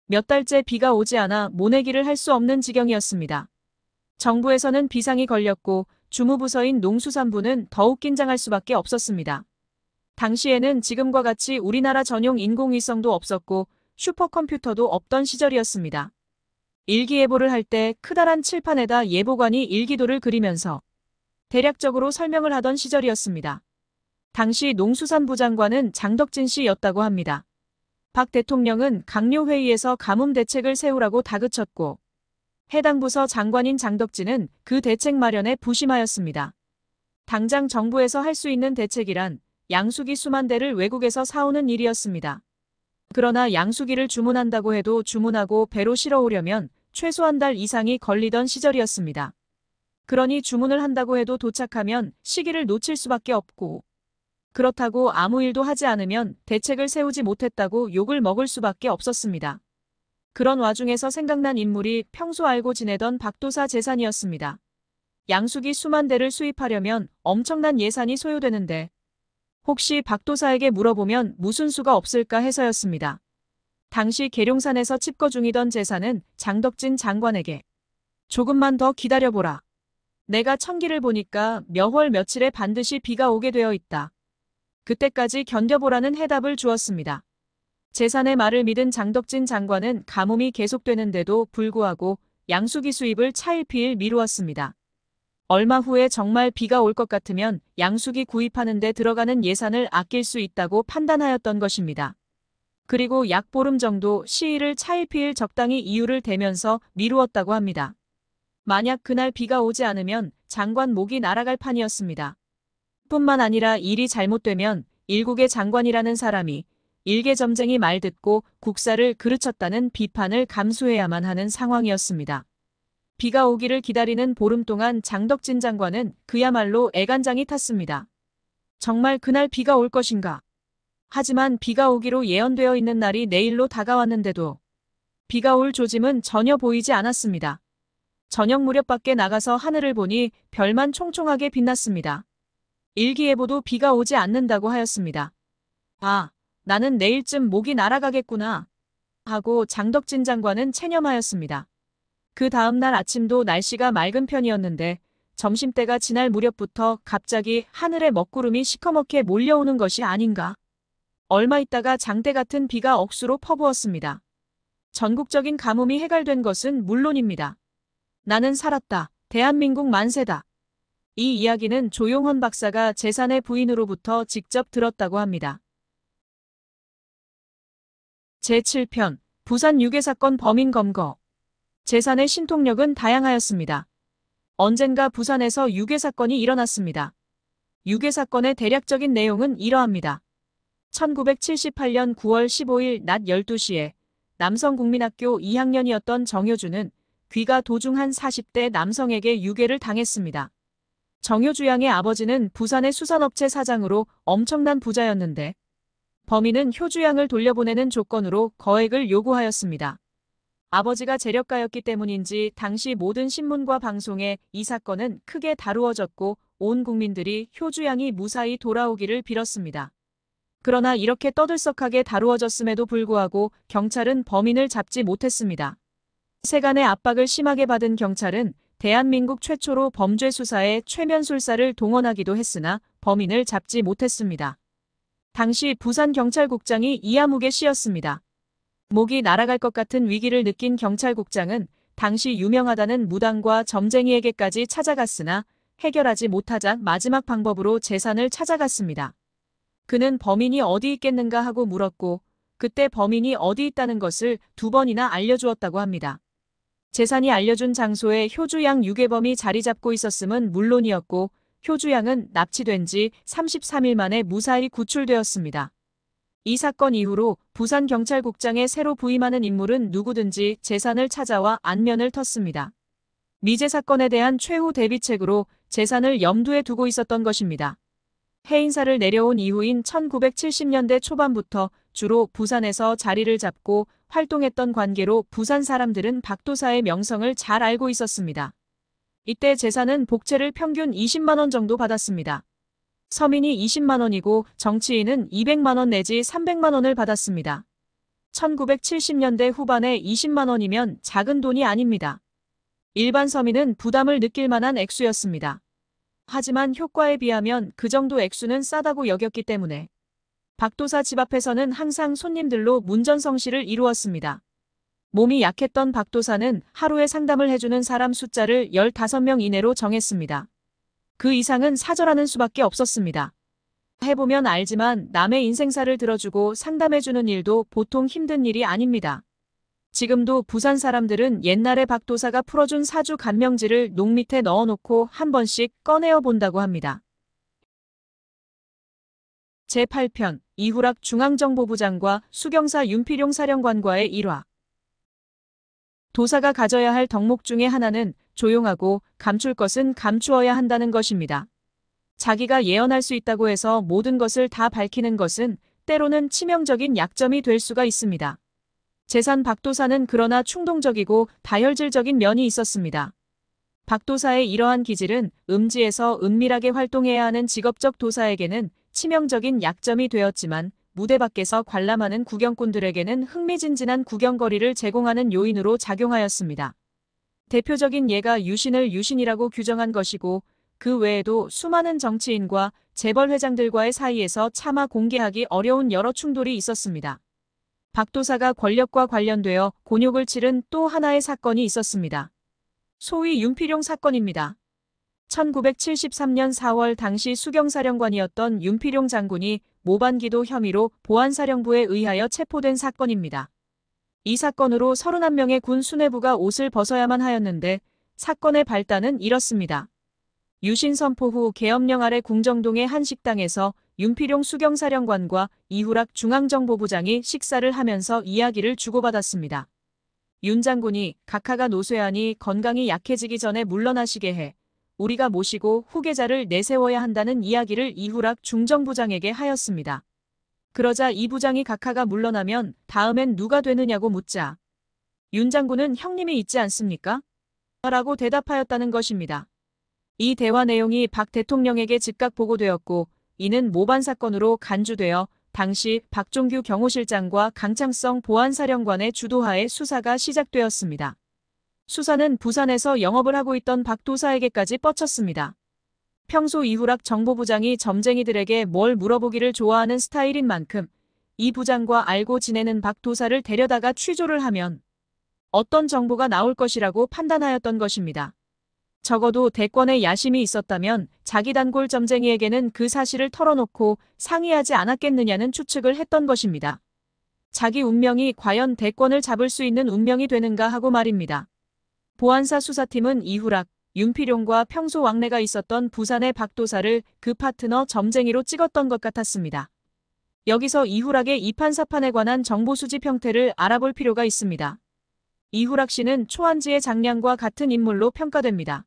몇 달째 비가 오지 않아 모내기를 할 수 없는 지경이었습니다. 정부에서는 비상이 걸렸고 주무부서인 농수산부는 더욱 긴장할 수밖에 없었습니다. 당시에는 지금과 같이 우리나라 전용 인공위성도 없었고 슈퍼컴퓨터도 없던 시절이었습니다. 일기예보를 할 때 크다란 칠판에다 예보관이 일기도를 그리면서 대략적으로 설명을 하던 시절이었습니다. 당시 농수산부 장관은 장덕진 씨였다고 합니다. 박 대통령은 강요회의에서 가뭄 대책을 세우라고 다그쳤고 해당 부서 장관인 장덕진은 그 대책 마련에 부심하였습니다. 당장 정부에서 할 수 있는 대책이란 양수기 수만 대를 외국에서 사오는 일이었습니다. 그러나 양수기를 주문한다고 해도 주문하고 배로 실어오려면 최소 한 달 이상이 걸리던 시절이었습니다. 그러니 주문을 한다고 해도 도착하면 시기를 놓칠 수밖에 없고 그렇다고 아무 일도 하지 않으면 대책을 세우지 못했다고 욕을 먹을 수밖에 없었습니다. 그런 와중에서 생각난 인물이 평소 알고 지내던 박도사 재산이었습니다. 양수기 수만 대를 수입하려면 엄청난 예산이 소요되는데 혹시 박도사에게 물어보면 무슨 수가 없을까 해서였습니다. 당시 계룡산에서 칩거 중이던 재산은 장덕진 장관에게 조금만 더 기다려보라. 내가 천기를 보니까 몇 월 며칠에 반드시 비가 오게 되어 있다. 그때까지 견뎌보라는 해답을 주었습니다. 재산의 말을 믿은 장덕진 장관은 가뭄이 계속되는데도 불구하고 양수기 수입을 차일피일 미루었습니다. 얼마 후에 정말 비가 올 것 같으면 양수기 구입하는 데 들어가는 예산을 아낄 수 있다고 판단하였던 것입니다. 그리고 약 보름 정도 시일을 차일피일 적당히 이유를 대면서 미루었다고 합니다. 만약 그날 비가 오지 않으면 장관 목이 날아갈 판이었습니다. 뿐만 아니라 일이 잘못되면 일국의 장관이라는 사람이 일개점쟁이 말 듣고 국사를 그르쳤다는 비판을 감수해야만 하는 상황이었습니다. 비가 오기를 기다리는 보름 동안 장덕진 장관은 그야말로 애간장이 탔습니다. 정말 그날 비가 올 것인가? 하지만 비가 오기로 예언되어 있는 날이 내일로 다가왔는데도 비가 올 조짐은 전혀 보이지 않았습니다. 저녁 무렵 밖에 나가서 하늘을 보니 별만 총총하게 빛났습니다. 일기예보도 비가 오지 않는다고 하였습니다. 아, 나는 내일쯤 목이 날아가겠구나 하고 장덕진 장관은 체념하였습니다. 그 다음 날 아침도 날씨가 맑은 편이었는데 점심때가 지날 무렵부터 갑자기 하늘에 먹구름이 시커멓게 몰려오는 것이 아닌가. 얼마 있다가 장대 같은 비가 억수로 퍼부었습니다. 전국적인 가뭄이 해갈된 것은 물론입니다. 나는 살았다. 대한민국 만세다. 이 이야기는 조용헌 박사가 재산의 부인으로부터 직접 들었다고 합니다. 제7편 부산 유괴 사건 범인 검거. 재산의 신통력은 다양하였습니다. 언젠가 부산에서 유괴 사건이 일어났습니다. 유괴 사건의 대략적인 내용은 이러합니다. 1978년 9월 15일 낮 12시에 남성국민학교 2학년이었던 정효주는 귀가 도중한 40대 남성에게 유괴를 당했습니다. 정효주 양의 아버지는 부산의 수산업체 사장으로 엄청난 부자였는데 범인은 효주 양을 돌려보내는 조건으로 거액을 요구하였습니다. 아버지가 재력가였기 때문인지 당시 모든 신문과 방송에 이 사건은 크게 다루어졌고 온 국민들이 효주 양이 무사히 돌아오기를 빌었습니다. 그러나 이렇게 떠들썩하게 다루어졌음에도 불구하고 경찰은 범인을 잡지 못했습니다. 세간의 압박을 심하게 받은 경찰은 대한민국 최초로 범죄 수사에 최면술사를 동원하기도 했으나 범인을 잡지 못했습니다. 당시 부산경찰국장이 이하묵의 씨였습니다. 목이 날아갈 것 같은 위기를 느낀 경찰국장은 당시 유명하다는 무당과 점쟁이에게까지 찾아갔으나 해결하지 못하자 마지막 방법으로 재산을 찾아갔습니다. 그는 범인이 어디 있겠는가 하고 물었고 그때 범인이 어디 있다는 것을 2번이나 알려주었다고 합니다. 재산이 알려준 장소에 효주양 유괴범이 자리 잡고 있었음은 물론이었고 효주양은 납치된 지 33일 만에 무사히 구출되었습니다. 이 사건 이후로 부산경찰국장에 새로 부임하는 인물은 누구든지 재산을 찾아와 안면을 텄습니다. 미제 사건에 대한 최후 대비책으로 재산을 염두에 두고 있었던 것입니다. 해인사를 내려온 이후인 1970년대 초반부터 주로 부산에서 자리를 잡고 활동했던 관계로 부산 사람들은 박도사의 명성을 잘 알고 있었습니다. 이때 재산은 복채를 평균 20만 원 정도 받았습니다. 서민이 20만 원이고 정치인은 200만 원 내지 300만 원을 받았습니다. 1970년대 후반에 20만 원이면 작은 돈이 아닙니다. 일반 서민은 부담을 느낄 만한 액수였습니다. 하지만 효과에 비하면 그 정도 액수는 싸다고 여겼기 때문에 박도사 집 앞에서는 항상 손님들로 문전성시를 이루었습니다. 몸이 약했던 박도사는 하루에 상담을 해주는 사람 숫자를 15명 이내로 정했습니다. 그 이상은 사절하는 수밖에 없었습니다. 해보면 알지만 남의 인생사를 들어주고 상담해주는 일도 보통 힘든 일이 아닙니다. 지금도 부산 사람들은 옛날에 박도사가 풀어준 사주 간명지를 농 밑에 넣어놓고 한 번씩 꺼내어 본다고 합니다. 제8편 이후락 중앙정보부장과 수경사 윤필용 사령관과의 일화. 도사가 가져야 할 덕목 중에 하나는 조용하고 감출 것은 감추어야 한다는 것입니다. 자기가 예언할 수 있다고 해서 모든 것을 다 밝히는 것은 때로는 치명적인 약점이 될 수가 있습니다. 재산 박도사는 그러나 충동적이고 다혈질적인 면이 있었습니다. 박도사의 이러한 기질은 음지에서 은밀하게 활동해야 하는 직업적 도사에게는 치명적인 약점이 되었지만 무대 밖에서 관람하는 구경꾼들에게는 흥미진진한 구경거리를 제공하는 요인으로 작용하였습니다. 대표적인 예가 유신을 유신이라고 규정한 것이고 그 외에도 수많은 정치인과 재벌 회장들과의 사이에서 차마 공개하기 어려운 여러 충돌이 있었습니다. 박도사가 권력과 관련되어 곤욕을 치른 또 하나의 사건이 있었습니다. 소위 윤필용 사건입니다. 1973년 4월 당시 수경사령관이었던 윤필용 장군이 모반기도 혐의로 보안사령부에 의하여 체포된 사건입니다. 이 사건으로 31명의 군 수뇌부가 옷을 벗어야만 하였는데 사건의 발단은 이렇습니다. 유신 선포 후 계엄령 아래 궁정동의 한 식당에서 윤필용 수경사령관과 이후락 중앙정보부장이 식사를 하면서 이야기를 주고받았습니다. 윤 장군이 각하가 노쇠하니 건강이 약해지기 전에 물러나시게 해 우리가 모시고 후계자를 내세워야 한다는 이야기를 이후락 중정부장에게 하였습니다. 그러자 이 부장이 각하가 물러나면 다음엔 누가 되느냐고 묻자 윤 장군은 형님이 있지 않습니까? 라고 대답하였다는 것입니다. 이 대화 내용이 박 대통령에게 즉각 보고되었고 이는 모반 사건으로 간주되어 당시 박종규 경호실장과 강창성 보안사령관의 주도하에 수사가 시작되었습니다. 수사는 부산에서 영업을 하고 있던 박도사에게까지 뻗쳤습니다. 평소 이후락 정보부장이 점쟁이들에게 뭘 물어보기를 좋아하는 스타일인 만큼 이 부장과 알고 지내는 박도사를 데려다가 취조를 하면 어떤 정보가 나올 것이라고 판단하였던 것입니다. 적어도 대권에 야심이 있었다면 자기 단골 점쟁이에게는 그 사실을 털어놓고 상의하지 않았겠느냐는 추측을 했던 것입니다. 자기 운명이 과연 대권을 잡을 수 있는 운명이 되는가 하고 말입니다. 보안사 수사팀은 이후락, 윤필용과 평소 왕래가 있었던 부산의 박도사를 그 파트너 점쟁이로 찍었던 것 같았습니다. 여기서 이후락의 이판사판에 관한 정보 수집 형태를 알아볼 필요가 있습니다. 이후락 씨는 초안지의 장량과 같은 인물로 평가됩니다.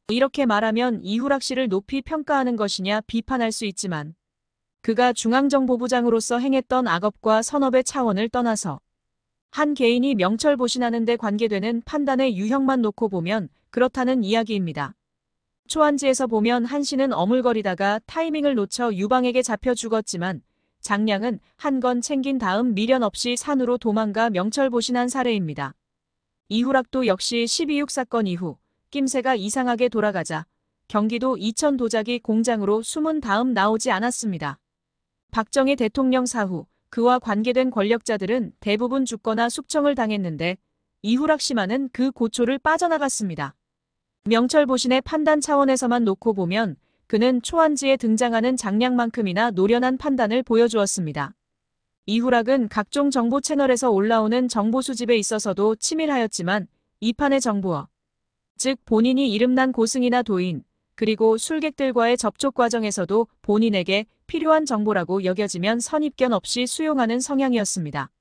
이렇게 말하면 이후락 씨를 높이 평가하는 것이냐 비판할 수 있지만 그가 중앙정보부장으로서 행했던 악업과 선업의 차원을 떠나서 한 개인이 명철보신하는 데 관계되는 판단의 유형만 놓고 보면 그렇다는 이야기입니다. 초안지에서 보면 한 씨는 어물거리다가 타이밍을 놓쳐 유방에게 잡혀 죽었지만 장량은 한 건 챙긴 다음 미련 없이 산으로 도망가 명철보신한 사례입니다. 이후락도 역시 12.6 사건 이후 낌새가 이상하게 돌아가자 경기도 이천 도자기 공장으로 숨은 다음 나오지 않았습니다. 박정희 대통령 사후 그와 관계된 권력자들은 대부분 죽거나 숙청을 당했는데 이후락 씨만은 그 고초를 빠져나갔습니다. 명철보신의 판단 차원에서만 놓고 보면 그는 초안지에 등장하는 장량만큼이나 노련한 판단을 보여주었습니다. 이후락은 각종 정보 채널에서 올라오는 정보 수집에 있어서도 치밀하였지만 이 판의 정보어, 즉 본인이 이름난 고승이나 도인, 그리고 술객들과의 접촉 과정에서도 본인에게 필요한 정보라고 여겨지면 선입견 없이 수용하는 성향이었습니다.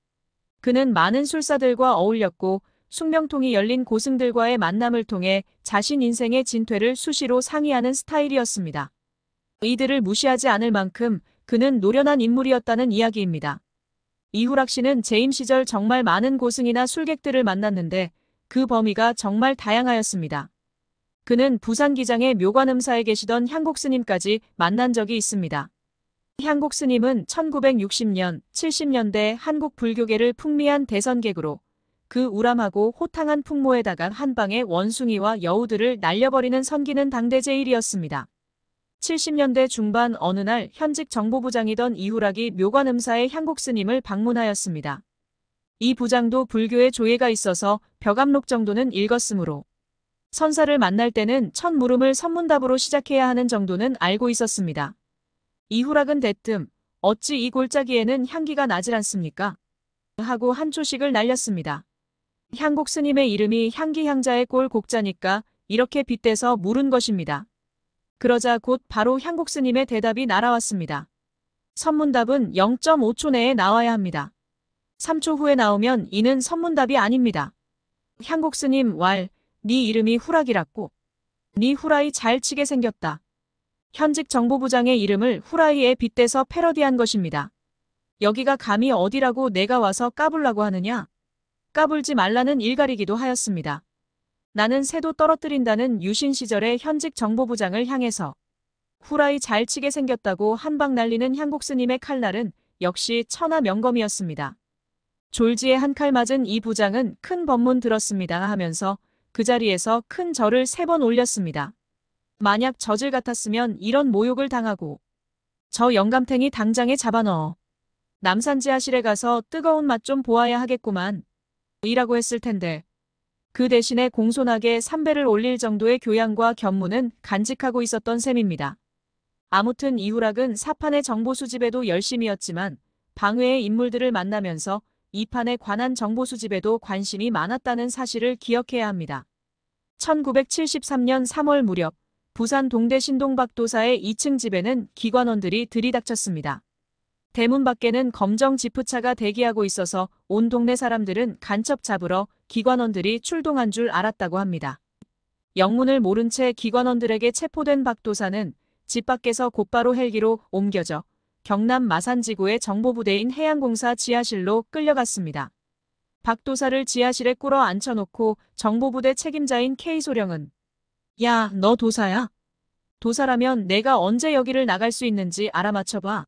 그는 많은 술사들과 어울렸고 숙명통이 열린 고승들과의 만남을 통해 자신 인생의 진퇴를 수시로 상의하는 스타일이었습니다. 이들을 무시하지 않을 만큼 그는 노련한 인물이었다는 이야기입니다. 이후락 씨는 재임 시절 정말 많은 고승이나 술객들을 만났는데 그 범위가 정말 다양하였습니다. 그는 부산기장의 묘관음사에 계시던 향곡스님까지 만난 적이 있습니다. 향곡스님은 1960년, 70년대 한국 불교계를 풍미한 대선객으로 그 우람하고 호탕한 풍모에다가 한방에 원숭이와 여우들을 날려버리는 선기는 당대 제일이었습니다. 70년대 중반 어느 날 현직 정보부장이던 이후락이 묘관음사의 향곡스님을 방문하였습니다. 이 부장도 불교에 조예가 있어서 벽암록 정도는 읽었으므로 선사를 만날 때는 첫 물음을 선문답으로 시작해야 하는 정도는 알고 있었습니다. 이후락은 대뜸 어찌 이 골짜기에는 향기가 나질 않습니까? 하고 한 초식을 날렸습니다. 향곡 스님의 이름이 향기향자의 꼴 곡자니까 이렇게 빗대서 물은 것입니다. 그러자 곧 바로 향곡 스님의 대답이 날아왔습니다. 선문답은 0.5초 내에 나와야 합니다. 3초 후에 나오면 이는 선문답이 아닙니다. 향곡 스님 왈, 네 이름이 후락이라고. 네 후라이 잘 치게 생겼다. 현직 정보부장의 이름을 후라이에 빗대서 패러디한 것입니다. 여기가 감히 어디라고 내가 와서 까불라고 하느냐? 까불지 말라는 일갈이기도 하였습니다. 나는 새도 떨어뜨린다는 유신 시절의 현직 정보부장을 향해서 후라이 잘 치게 생겼다고 한방 날리는 향곡스님의 칼날은 역시 천하 명검이었습니다. 졸지에 한 칼 맞은 이 부장은 큰 법문 들었습니다 하면서 그 자리에서 큰 절을 3번 올렸습니다. 만약 젖을 같았으면 이런 모욕을 당하고 저 영감탱이 당장에 잡아넣어 남산지하실에 가서 뜨거운 맛 좀 보아야 하겠구만 이라고 했을 텐데 그 대신에 공손하게 삼배를 올릴 정도의 교양과 견문은 간직하고 있었던 셈입니다. 아무튼 이후락은 사판의 정보 수집에도 열심이었지만 방외의 인물들을 만나면서 이 판에 관한 정보 수집에도 관심이 많았다는 사실을 기억해야 합니다. 1973년 3월 무렵 부산 동대 신동박도사의 2층 집에는 기관원들이 들이닥쳤습니다. 대문 밖에는 검정 지프차가 대기하고 있어서 온 동네 사람들은 간첩 잡으러 기관원들이 출동한 줄 알았다고 합니다. 영문을 모른 채 기관원들에게 체포된 박도사는 집 밖에서 곧바로 헬기로 옮겨져 경남 마산지구의 정보부대인 해양공사 지하실로 끌려갔습니다. 박도사를 지하실에 꿇어 앉혀놓고 정보부대 책임자인 K소령은 야, 너 도사야? 도사라면 내가 언제 여기를 나갈 수 있는지 알아맞혀봐.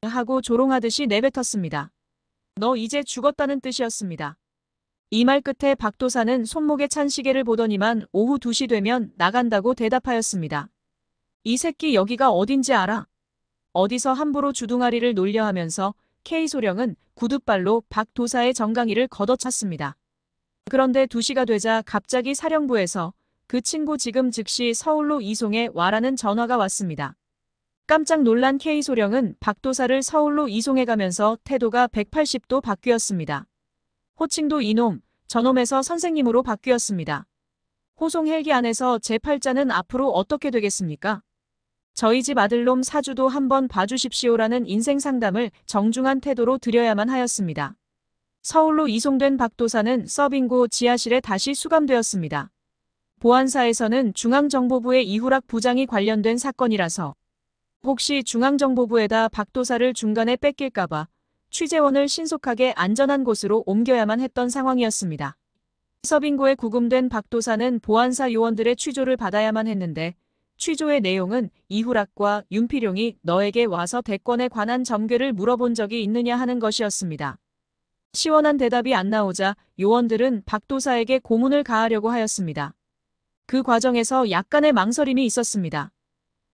하고 조롱하듯이 내뱉었습니다. 너 이제 죽었다는 뜻이었습니다. 이 말 끝에 박도사는 손목에 찬 시계를 보더니만 오후 2시 되면 나간다고 대답하였습니다. 이 새끼 여기가 어딘지 알아? 어디서 함부로 주둥아리를 놀려 하면서 K소령은 구둣발로 박도사의 정강이를 걷어찼습니다. 그런데 2시가 되자 갑자기 사령부에서 그 친구 지금 즉시 서울로 이송해 와라는 전화가 왔습니다. 깜짝 놀란 K소령은 박도사를 서울로 이송해가면서 태도가 180도 바뀌었습니다. 호칭도 이놈, 저놈에서 선생님으로 바뀌었습니다. 호송 헬기 안에서 제 팔자는 앞으로 어떻게 되겠습니까? 저희 집 아들놈 사주도 한번 봐주십시오라는 인생 상담을 정중한 태도로 드려야만 하였습니다. 서울로 이송된 박도사는 서빙고 지하실에 다시 수감되었습니다. 보안사에서는 중앙정보부의 이후락 부장이 관련된 사건이라서 혹시 중앙정보부에다 박도사를 중간에 뺏길까봐 취재원을 신속하게 안전한 곳으로 옮겨야만 했던 상황이었습니다. 서빙고에 구금된 박도사는 보안사 요원들의 취조를 받아야만 했는데 취조의 내용은 이후락과 윤필용이 너에게 와서 대권에 관한 점괘를 물어본 적이 있느냐 하는 것이었습니다. 시원한 대답이 안 나오자 요원들은 박도사에게 고문을 가하려고 하였습니다. 그 과정에서 약간의 망설임이 있었습니다.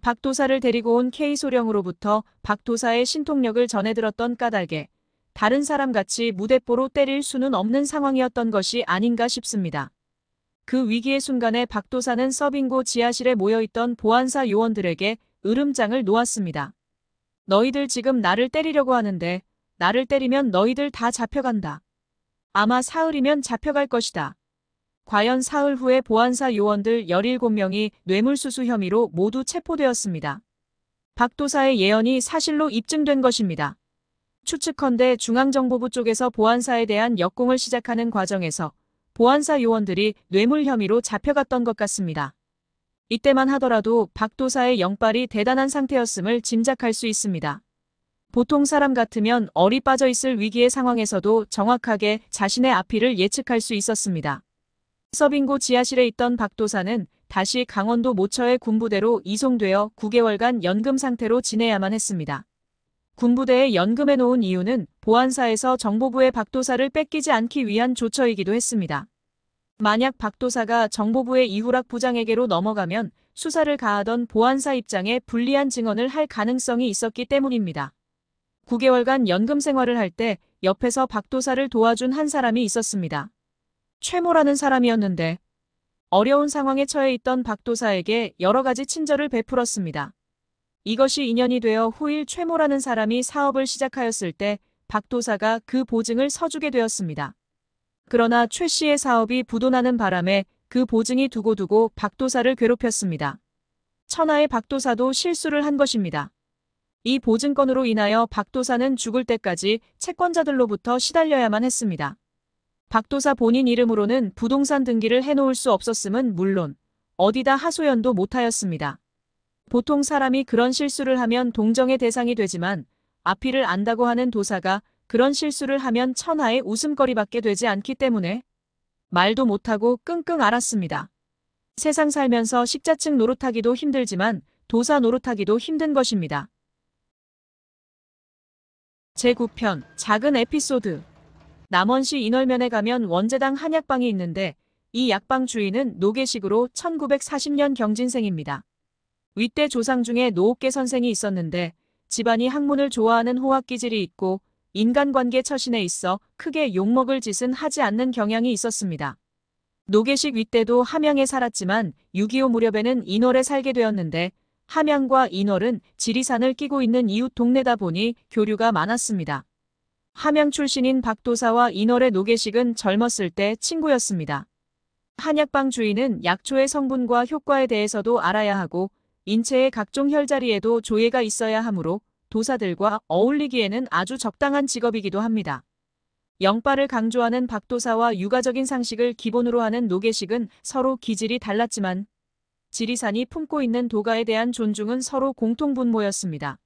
박도사를 데리고 온 K소령으로부터 박도사의 신통력을 전해들었던 까닭에 다른 사람같이 무대뽀로 때릴 수는 없는 상황이었던 것이 아닌가 싶습니다. 그 위기의 순간에 박도사는 서빙고 지하실에 모여있던 보안사 요원들에게 으름장을 놓았습니다. 너희들 지금 나를 때리려고 하는데 나를 때리면 너희들 다 잡혀간다. 아마 사흘이면 잡혀갈 것이다. 과연 사흘 후에 보안사 요원들 17명이 뇌물수수 혐의로 모두 체포되었습니다. 박도사의 예언이 사실로 입증된 것입니다. 추측컨대 중앙정보부 쪽에서 보안사에 대한 역공을 시작하는 과정에서 보안사 요원들이 뇌물 혐의로 잡혀갔던 것 같습니다. 이때만 하더라도 박도사의 영빨이 대단한 상태였음을 짐작할 수 있습니다. 보통 사람 같으면 얼이 빠져 있을 위기의 상황에서도 정확하게 자신의 앞뒤를 예측할 수 있었습니다. 서빙고 지하실에 있던 박도사는 다시 강원도 모처의 군부대로 이송되어 9개월간 연금 상태로 지내야만 했습니다. 군부대에 연금해 놓은 이유는 보안사에서 정보부의 박도사를 뺏기지 않기 위한 조처이기도 했습니다. 만약 박도사가 정보부의 이후락 부장에게로 넘어가면 수사를 가하던 보안사 입장에 불리한 증언을 할 가능성이 있었기 때문입니다. 9개월간 연금 생활을 할 때 옆에서 박도사를 도와준 한 사람이 있었습니다. 최모라는 사람이었는데 어려운 상황에 처해 있던 박도사에게 여러 가지 친절을 베풀었습니다. 이것이 인연이 되어 후일 최모라는 사람이 사업을 시작하였을 때 박도사가 그 보증을 서주게 되었습니다. 그러나 최 씨의 사업이 부도나는 바람에 그 보증이 두고두고 박도사를 괴롭혔습니다. 천하의 박도사도 실수를 한 것입니다. 이 보증건으로 인하여 박도사는 죽을 때까지 채권자들로부터 시달려야만 했습니다. 박도사 본인 이름으로는 부동산 등기를 해놓을 수 없었음은 물론 어디다 하소연도 못하였습니다. 보통 사람이 그런 실수를 하면 동정의 대상이 되지만 앞뒤를 안다고 하는 도사가 그런 실수를 하면 천하의 웃음거리밖에 되지 않기 때문에 말도 못하고 끙끙 앓았습니다. 세상 살면서 식자층 노릇하기도 힘들지만 도사 노릇하기도 힘든 것입니다. 제9편 작은 에피소드. 남원시 인월면에 가면 원재당 한약방이 있는데 이 약방 주인은 노계식으로 1940년 경진생입니다. 윗대 조상 중에 노옥계 선생이 있었는데 집안이 학문을 좋아하는 호학기질이 있고 인간관계 처신에 있어 크게 욕먹을 짓은 하지 않는 경향이 있었습니다. 노계식 윗대도 함양에 살았지만 6.25 무렵에는 인월에 살게 되었는데 함양과 인월은 지리산을 끼고 있는 이웃 동네다 보니 교류가 많았습니다. 함양 출신인 박도사와 인월의 노계식은 젊었을 때 친구였습니다. 한약방 주인은 약초의 성분과 효과에 대해서도 알아야 하고 인체의 각종 혈자리에도 조예가 있어야 하므로 도사들과 어울리기에는 아주 적당한 직업이기도 합니다. 영빨을 강조하는 박도사와 육아적인 상식을 기본으로 하는 노계식은 서로 기질이 달랐지만 지리산이 품고 있는 도가에 대한 존중은 서로 공통분모였습니다.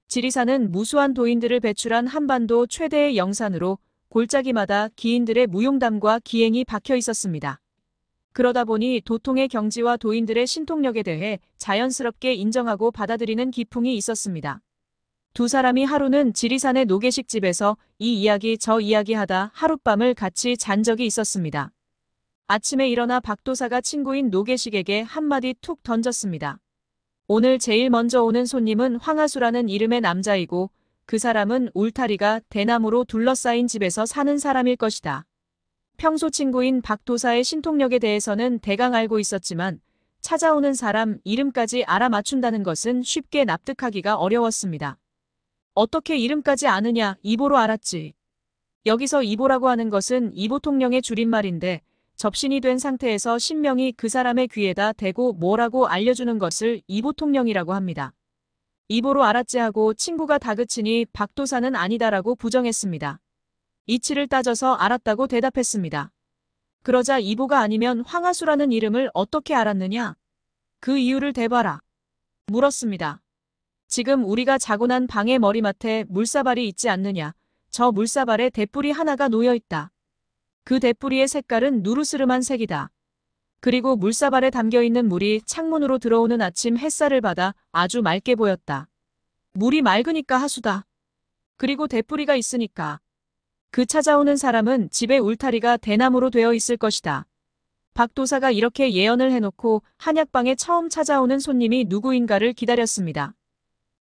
지리산은 무수한 도인들을 배출한 한반도 최대의 영산으로 골짜기마다 기인들의 무용담과 기행이 박혀 있었습니다. 그러다 보니 도통의 경지와 도인들의 신통력에 대해 자연스럽게 인정하고 받아들이는 기풍이 있었습니다. 두 사람이 하루는 지리산의 노계식 집에서 이 이야기 저 이야기하다 하룻밤을 같이 잔 적이 있었습니다. 아침에 일어나 박도사가 친구인 노계식에게 한마디 툭 던졌습니다. 오늘 제일 먼저 오는 손님은 황하수라는 이름의 남자이고 그 사람은 울타리가 대나무로 둘러싸인 집에서 사는 사람일 것이다. 평소 친구인 박도사의 신통력에 대해서는 대강 알고 있었지만 찾아오는 사람 이름까지 알아맞춘다는 것은 쉽게 납득하기가 어려웠습니다. 어떻게 이름까지 아느냐? 이보로 알았지. 여기서 이보라고 하는 것은 이보통령의 줄임말인데 접신이 된 상태에서 신명이 그 사람의 귀에다 대고 뭐라고 알려주는 것을 이보통령이라고 합니다. 이보로 알았지 하고 친구가 다그치니 박도사는 아니다라고 부정했습니다. 이치를 따져서 알았다고 대답했습니다. 그러자 이보가 아니면 황하수라는 이름을 어떻게 알았느냐? 그 이유를 대봐라. 물었습니다. 지금 우리가 자고 난 방의 머리맡에 물사발이 있지 않느냐? 저 물사발에 대뿌리 하나가 놓여있다. 그 대뿌리의 색깔은 누르스름한 색이다. 그리고 물사발에 담겨있는 물이 창문으로 들어오는 아침 햇살을 받아 아주 맑게 보였다. 물이 맑으니까 하수다. 그리고 대뿌리가 있으니까 그 찾아오는 사람은 집의 울타리가 대나무로 되어 있을 것이다. 박 도사가 이렇게 예언을 해놓고 한약방에 처음 찾아오는 손님이 누구인가를 기다렸습니다.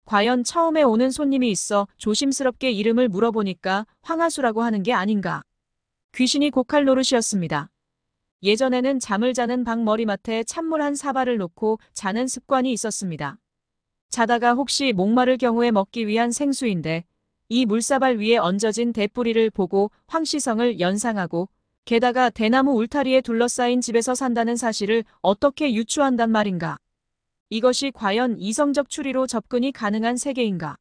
과연 처음에 오는 손님이 있어 조심스럽게 이름을 물어보니까 황하수라고 하는 게 아닌가. 귀신이 고칼 노릇이었습니다. 예전에는 잠을 자는 방 머리맡에 찬물 한 사발을 놓고 자는 습관이 있었습니다. 자다가 혹시 목마를 경우에 먹기 위한 생수인데 이 물사발 위에 얹어진 대뿌리를 보고 황시성을 연상하고 게다가 대나무 울타리에 둘러싸인 집에서 산다는 사실을 어떻게 유추한단 말인가. 이것이 과연 이성적 추리로 접근이 가능한 세계인가.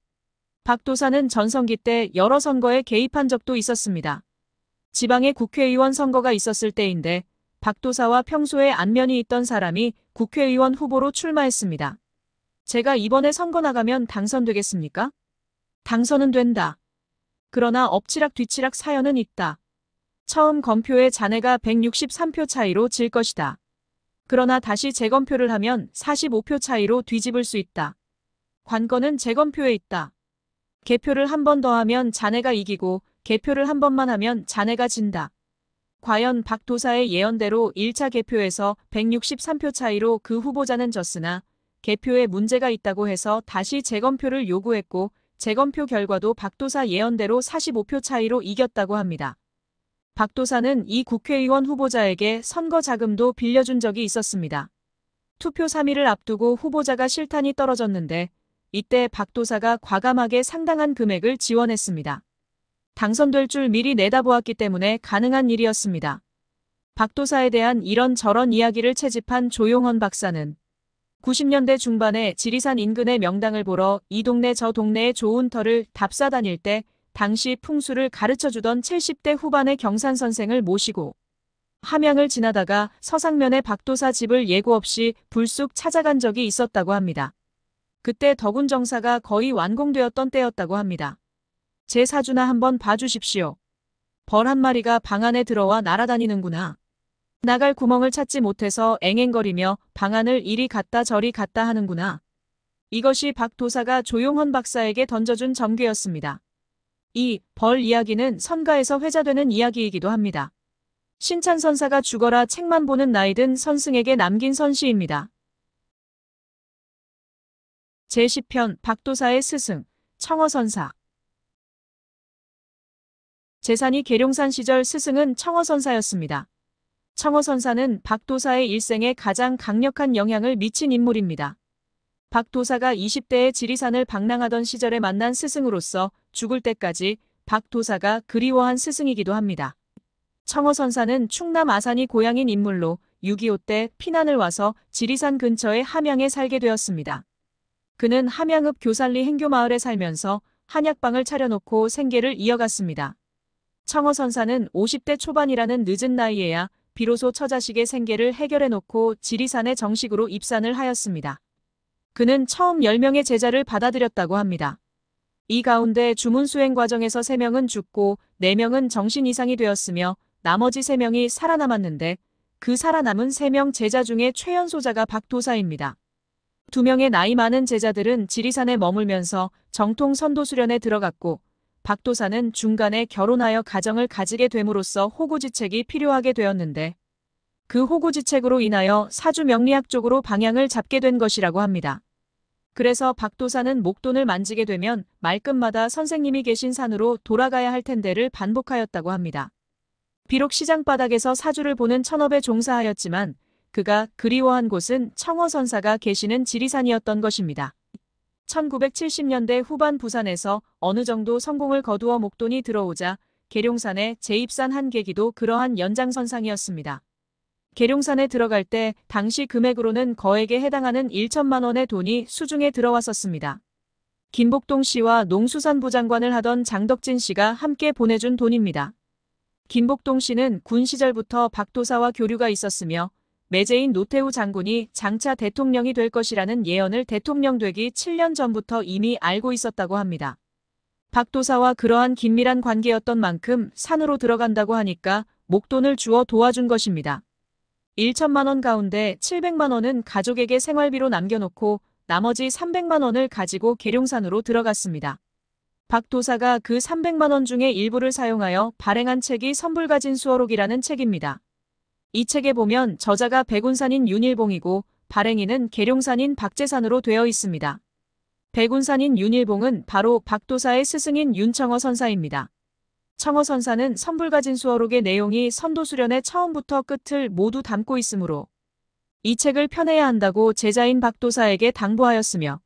박 도사는 전성기 때 여러 선거에 개입한 적도 있었습니다. 지방에 국회의원 선거가 있었을 때인데 박 도사와 평소에 안면이 있던 사람이 국회의원 후보로 출마했습니다. 제가 이번에 선거 나가면 당선되겠습니까? 당선은 된다. 그러나 엎치락 뒤치락 사연은 있다. 처음 검표에 자네가 163표 차이로 질 것이다. 그러나 다시 재검표를 하면 45표 차이로 뒤집을 수 있다. 관건은 재검표에 있다. 개표를 한 번 더 하면 자네가 이기고 개표를 한 번만 하면 자네가 진다. 과연 박 도사의 예언대로 1차 개표에서 163표 차이로 그 후보자는 졌으나 개표에 문제가 있다고 해서 다시 재검표를 요구했고 재검표 결과도 박 도사 예언대로 45표 차이로 이겼다고 합니다. 박 도사는 이 국회의원 후보자에게 선거 자금도 빌려준 적이 있었습니다. 투표 3일을 앞두고 후보자가 실탄이 떨어졌는데 이때 박 도사가 과감하게 상당한 금액을 지원했습니다. 당선될 줄 미리 내다보았기 때문에 가능한 일이었습니다. 박 도사에 대한 이런저런 이야기를 채집한 조용헌 박사는 90년대 중반에 지리산 인근의 명당을 보러 이 동네 저 동네의 좋은 터를 답사 다닐 때 당시 풍수를 가르쳐주던 70대 후반의 경산 선생을 모시고 함양을 지나다가 서상면의 박도사 집을 예고 없이 불쑥 찾아간 적이 있었다고 합니다. 그때 덕운 정사가 거의 완공되었던 때였다고 합니다. 제 사주나 한번 봐주십시오. 벌 한 마리가 방 안에 들어와 날아다니는구나. 나갈 구멍을 찾지 못해서 앵앵거리며 방 안을 이리 갔다 저리 갔다 하는구나. 이것이 박 도사가 조용헌 박사에게 던져준 점괘였습니다. 이 벌 이야기는 선가에서 회자되는 이야기이기도 합니다. 신찬 선사가 죽어라 책만 보는 나이든 선승에게 남긴 선시입니다. 제10편 박도사의 스승, 청어선사. 제산이 계룡산 시절 스승은 청어선사였습니다. 청어선사는 박도사의 일생에 가장 강력한 영향을 미친 인물입니다. 박도사가 20대에 지리산을 방랑하던 시절에 만난 스승으로서 죽을 때까지 박도사가 그리워한 스승이기도 합니다. 청어선사는 충남 아산이 고향인 인물로 6.25 때 피난을 와서 지리산 근처의 함양에 살게 되었습니다. 그는 함양읍 교살리 행교마을에 살면서 한약방을 차려놓고 생계를 이어갔습니다. 청어선사는 50대 초반이라는 늦은 나이에야 비로소 처자식의 생계를 해결해놓고 지리산에 정식으로 입산을 하였습니다. 그는 처음 10명의 제자를 받아들였다고 합니다. 이 가운데 주문 수행 과정에서 3명은 죽고 4명은 정신 이상이 되었으며 나머지 3명이 살아남았는데 그 살아남은 3명 제자 중에 최연소자가 박도사입니다. 2명의 나이 많은 제자들은 지리산에 머물면서 정통 선도 수련에 들어갔고 박도사는 중간에 결혼하여 가정을 가지게 됨으로써 호구지책이 필요하게 되었는데 그 호구지책으로 인하여 사주 명리학 쪽으로 방향을 잡게 된 것이라고 합니다. 그래서 박도사는 목돈을 만지게 되면 말끝마다 선생님이 계신 산으로 돌아가야 할 텐데를 반복하였다고 합니다. 비록 시장바닥에서 사주를 보는 천업에 종사하였지만 그가 그리워한 곳은 청어선사가 계시는 지리산이었던 것입니다. 1970년대 후반 부산에서 어느 정도 성공을 거두어 목돈이 들어오자 계룡산에 재입산한 계기도 그러한 연장선상이었습니다. 계룡산에 들어갈 때 당시 금액으로는 거액에 해당하는 1천만 원의 돈이 수중에 들어왔었습니다. 김복동 씨와 농수산부 장관을 하던 장덕진 씨가 함께 보내준 돈입니다. 김복동 씨는 군 시절부터 박도사와 교류가 있었으며 매제인 노태우 장군이 장차 대통령이 될 것이라는 예언을 대통령 되기 7년 전부터 이미 알고 있었다고 합니다. 박도사와 그러한 긴밀한 관계였던 만큼 산으로 들어간다고 하니까 목돈을 주어 도와준 것입니다. 1천만 원 가운데 700만 원은 가족에게 생활비로 남겨놓고 나머지 300만 원을 가지고 계룡산으로 들어갔습니다. 박 도사가 그 300만 원 중에 일부를 사용하여 발행한 책이 선불가진 수어록이라는 책입니다. 이 책에 보면 저자가 백운산인 윤일봉이고 발행인은 계룡산인 박재산으로 되어 있습니다. 백운산인 윤일봉은 바로 박 도사의 스승인 윤청어 선사입니다. 청어 선사는 선불가진 수어록의 내용이 선도수련의 처음부터 끝을 모두 담고 있으므로 이 책을 펴내야 한다고 제자인 박 도사에게 당부하였으며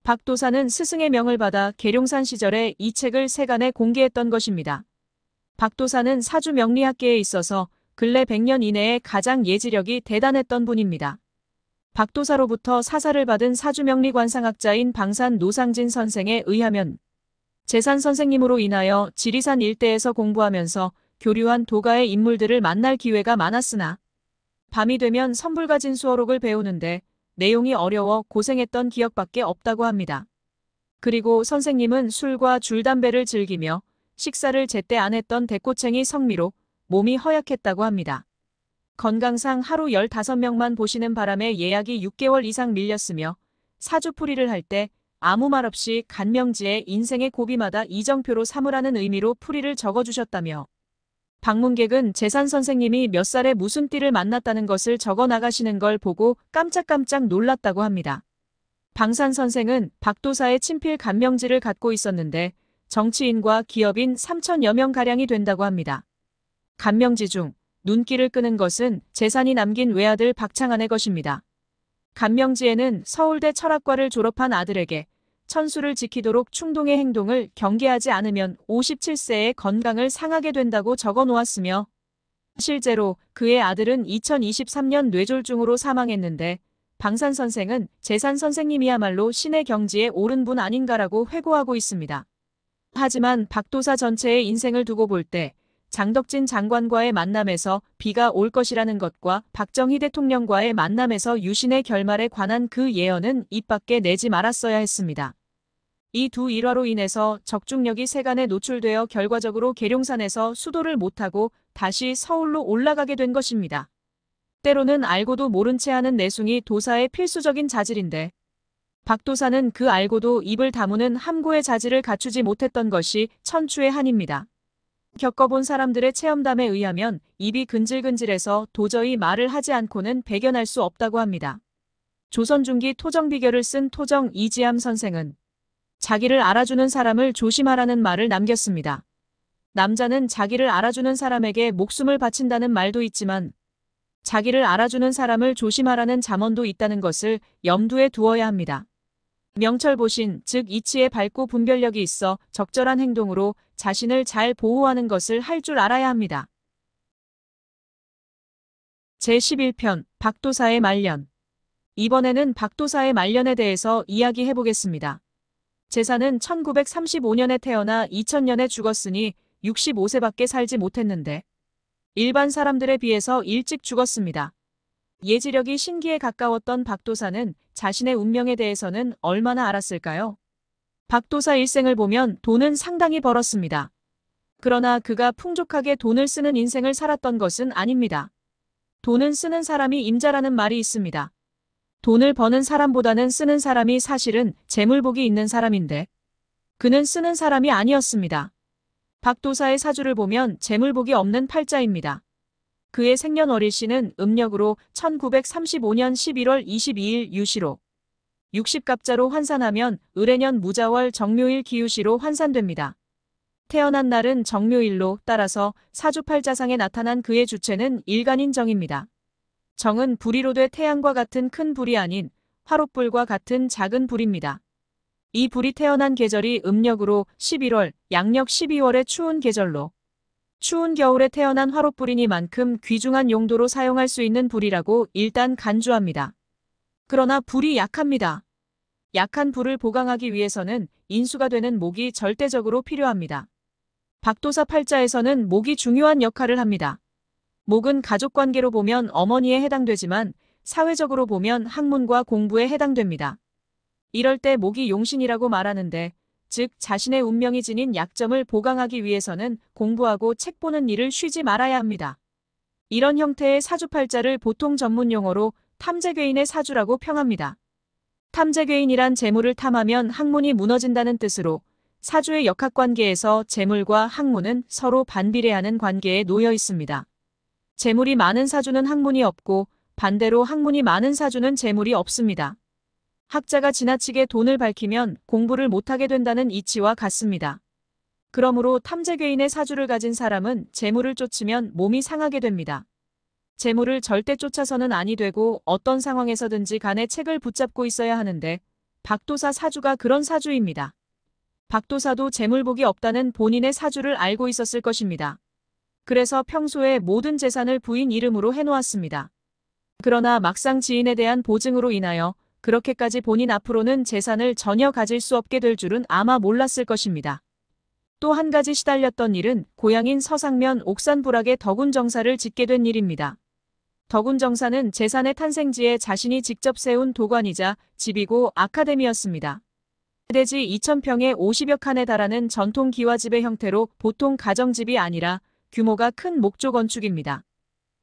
박 도사는 스승의 명을 받아 계룡산 시절에 이 책을 세간에 공개했던 것입니다. 박 도사는 사주 명리학계에 있어서 근래 100년 이내에 가장 예지력이 대단했던 분입니다. 박 도사로부터 사사를 받은 사주명리관상학자인 방산 노상진 선생에 의하면 재산 선생님으로 인하여 지리산 일대에서 공부하면서 교류한 도가의 인물들을 만날 기회가 많았으나 밤이 되면 선불가진 수어록을 배우는데 내용이 어려워 고생했던 기억밖에 없다고 합니다. 그리고 선생님은 술과 줄담배를 즐기며 식사를 제때 안 했던 대꼬챙이 성미로 몸이 허약했다고 합니다. 건강상 하루 15명만 보시는 바람에 예약이 6개월 이상 밀렸으며 사주풀이를 할 때 아무 말 없이 간명지에 인생의 고비마다 이정표로 삼으라는 의미로 풀이를 적어주셨다며 방문객은 재산 선생님이 몇 살에 무슨 띠를 만났다는 것을 적어 나가시는 걸 보고 깜짝깜짝 놀랐다고 합니다. 방산 선생은 박도사의 친필 간명지를 갖고 있었는데 정치인과 기업인 3천여 명가량이 된다고 합니다. 간명지 중 눈길을 끄는 것은 재산이 남긴 외아들 박창안의 것입니다. 간명지에는 서울대 철학과를 졸업한 아들에게 천수를 지키도록 충동의 행동을 경계하지 않으면 57세에 건강을 상하게 된다고 적어 놓았으며 실제로 그의 아들은 2023년 뇌졸중으로 사망했는데 방산 선생은 재산 선생님이야말로 신의 경지에 오른 분 아닌가라고 회고하고 있습니다. 하지만 박도사 전체의 인생을 두고 볼 때 장덕진 장관과의 만남에서 비가 올 것이라는 것과 박정희 대통령과의 만남에서 유신의 결말에 관한 그 예언은 입 밖에 내지 말았어야 했습니다. 이 두 일화로 인해서 적중력이 세간에 노출되어 결과적으로 계룡산에서 수도를 못하고 다시 서울로 올라가게 된 것입니다. 때로는 알고도 모른 채 하는 내숭이 도사의 필수적인 자질인데 박 도사는 그 알고도 입을 다무는 함고의 자질을 갖추지 못했던 것이 천추의 한입니다. 겪어본 사람들의 체험담에 의하면 입이 근질근질해서 도저히 말을 하지 않고는 배견할 수 없다고 합니다. 조선 중기 토정비결을 쓴 토정 이지암 선생은 자기를 알아주는 사람을 조심하라는 말을 남겼습니다. 남자는 자기를 알아주는 사람에게 목숨을 바친다는 말도 있지만 자기를 알아주는 사람을 조심하라는 잠언도 있다는 것을 염두에 두어야 합니다. 명철보신, 즉 이치에 밝고 분별력이 있어 적절한 행동으로 자신을 잘 보호하는 것을 할 줄 알아야 합니다. 제11편 박도사의 말년. 이번에는 박도사의 말년에 대해서 이야기해 보겠습니다. 재산은 1935년에 태어나 2000년에 죽었으니 65세밖에 살지 못했는데 일반 사람들에 비해서 일찍 죽었습니다. 예지력이 신기에 가까웠던 박도사는 자신의 운명에 대해서는 얼마나 알았을까요? 박도사 일생을 보면 돈은 상당히 벌었습니다. 그러나 그가 풍족하게 돈을 쓰는 인생을 살았던 것은 아닙니다. 돈은 쓰는 사람이 임자라는 말이 있습니다. 돈을 버는 사람보다는 쓰는 사람이 사실은 재물복이 있는 사람인데 그는 쓰는 사람이 아니었습니다. 박도사의 사주를 보면 재물복이 없는 팔자입니다. 그의 생년월일시는 음력으로 1935년 11월 22일 유시로 60갑자로 환산하면 을해년 무자월 정묘일 기우시로 환산됩니다. 태어난 날은 정묘일로 따라서 사주팔자상에 나타난 그의 주체는 일간인 정입니다. 정은 불이로 돼 태양과 같은 큰 불이 아닌 화롯불과 같은 작은 불입니다. 이 불이 태어난 계절이 음력으로 11월, 양력 12월의 추운 계절로 추운 겨울에 태어난 화롯불이니만큼 귀중한 용도로 사용할 수 있는 불이라고 일단 간주합니다. 그러나 불이 약합니다. 약한 불을 보강하기 위해서는 인수가 되는 목이 절대적으로 필요합니다. 박도사 팔자에서는 목이 중요한 역할을 합니다. 목은 가족관계로 보면 어머니에 해당되지만 사회적으로 보면 학문과 공부에 해당됩니다. 이럴 때 목이 용신이라고 말하는데 즉 자신의 운명이 지닌 약점을 보강하기 위해서는 공부하고 책 보는 일을 쉬지 말아야 합니다. 이런 형태의 사주팔자를 보통 전문용어로 탐재괴인의 사주라고 평합니다. 탐재괴인이란 재물을 탐하면 학문이 무너진다는 뜻으로 사주의 역학관계에서 재물과 학문은 서로 반비례하는 관계에 놓여 있습니다. 재물이 많은 사주는 학문이 없고 반대로 학문이 많은 사주는 재물이 없습니다. 학자가 지나치게 돈을 밝히면 공부를 못하게 된다는 이치와 같습니다. 그러므로 탐재괴인의 사주를 가진 사람은 재물을 쫓으면 몸이 상하게 됩니다. 재물을 절대 쫓아서는 아니 되고 어떤 상황에서든지 간에 책을 붙잡고 있어야 하는데 박도사 사주가 그런 사주입니다. 박도사도 재물복이 없다는 본인의 사주를 알고 있었을 것입니다. 그래서 평소에 모든 재산을 부인 이름으로 해놓았습니다. 그러나 막상 지인에 대한 보증으로 인하여 그렇게까지 본인 앞으로는 재산을 전혀 가질 수 없게 될 줄은 아마 몰랐을 것입니다. 또 한 가지 시달렸던 일은 고향인 서상면 옥산부락에 덕운정사를 짓게 된 일입니다. 덕운정사는 재산의 탄생지에 자신이 직접 세운 도관이자 집이고 아카데미였습니다. 대지 2,000평에 50여 칸에 달하는 전통 기와집의 형태로 보통 가정집이 아니라 규모가 큰 목조 건축입니다.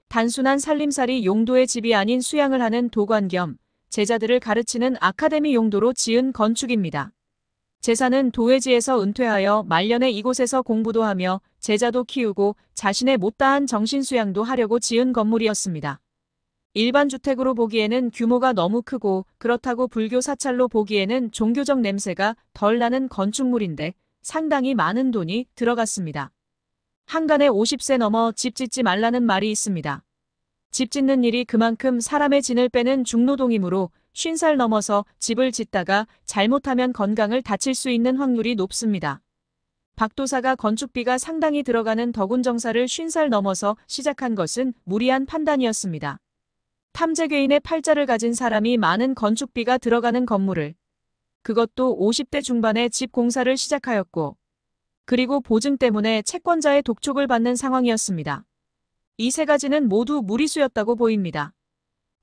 단순한 살림살이 용도의 집이 아닌 수양을 하는 도관 겸 제자들을 가르치는 아카데미 용도로 지은 건축입니다. 제사는 도회지에서 은퇴하여 말년에 이곳에서 공부도 하며 제자도 키우고 자신의 못다한 정신수양도 하려고 지은 건물이었습니다. 일반 주택으로 보기에는 규모가 너무 크고 그렇다고 불교 사찰로 보기에는 종교적 냄새가 덜 나는 건축물인데 상당히 많은 돈이 들어갔습니다. 한간에 50세 넘어 집 짓지 말라는 말이 있습니다. 집 짓는 일이 그만큼 사람의 진을 빼는 중노동이므로 50살 넘어서 집을 짓다가 잘못하면 건강을 다칠 수 있는 확률이 높습니다. 박도사가 건축비가 상당히 들어가는 덕운정사를 50살 넘어서 시작한 것은 무리한 판단이었습니다. 탐재괴인의 팔자를 가진 사람이 많은 건축비가 들어가는 건물을, 그것도 50대 중반에 집 공사를 시작하였고, 그리고 보증 때문에 채권자의 독촉을 받는 상황이었습니다. 이 세 가지는 모두 무리수였다고 보입니다.